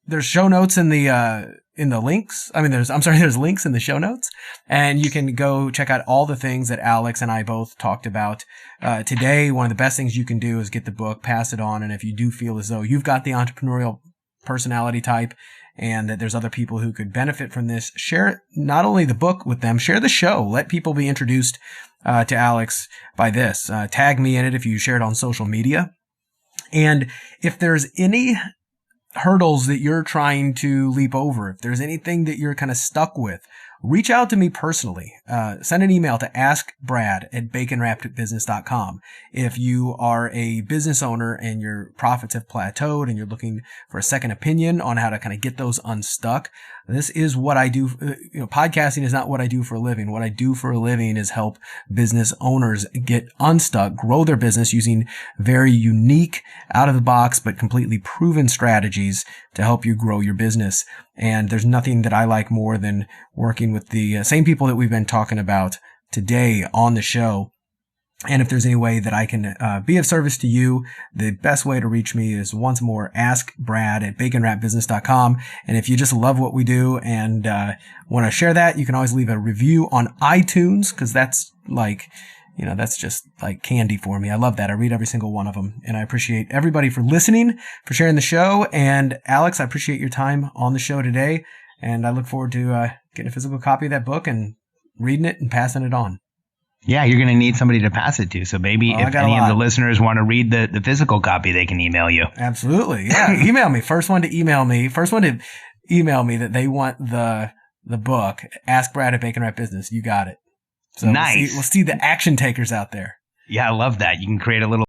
there's show notes in the links. There's links in the show notes, and you can go check out all the things that Alex and I both talked about today. One of the best things you can do is get the book, pass it on. And if you do feel as though you've got the entrepreneurial personality type and that there's other people who could benefit from this, share not only the book with them, share the show. Let people be introduced to Alex by this. Tag me in it if you share it on social media. And if there's any hurdles that you're trying to leap over, if there's anything that you're kind of stuck with, reach out to me personally. Send an email to askbrad@baconwrappedbusiness.com. If you are a business owner and your profits have plateaued and you're looking for a second opinion on how to kind of get those unstuck, this is what I do. Podcasting is not what I do for a living. What I do for a living is help business owners get unstuck, grow their business using very unique, out of the box, but completely proven strategies to help you grow your business. And there's nothing that I like more than working with the same people that we've been talking about today on the show. And if there's any way that I can be of service to you, the best way to reach me is, once more, askbrad@baconwrappedbusiness.com. And if you just love what we do and want to share that, you can always leave a review on iTunes, because that's that's just like candy for me. I love that. I read every single one of them. And I appreciate everybody for listening, for sharing the show. And Alex, I appreciate your time on the show today. And I look forward to getting a physical copy of that book and reading it and passing it on. Yeah, you're going to need somebody to pass it to. So maybe if any of the listeners want to read the physical copy, they can email you. Absolutely. Yeah. Email me. First one to email me that they want the book. Ask Brad at Bacon Wrap Business. You got it. So nice. We'll see the action takers out there. Yeah, I love that. You can create a little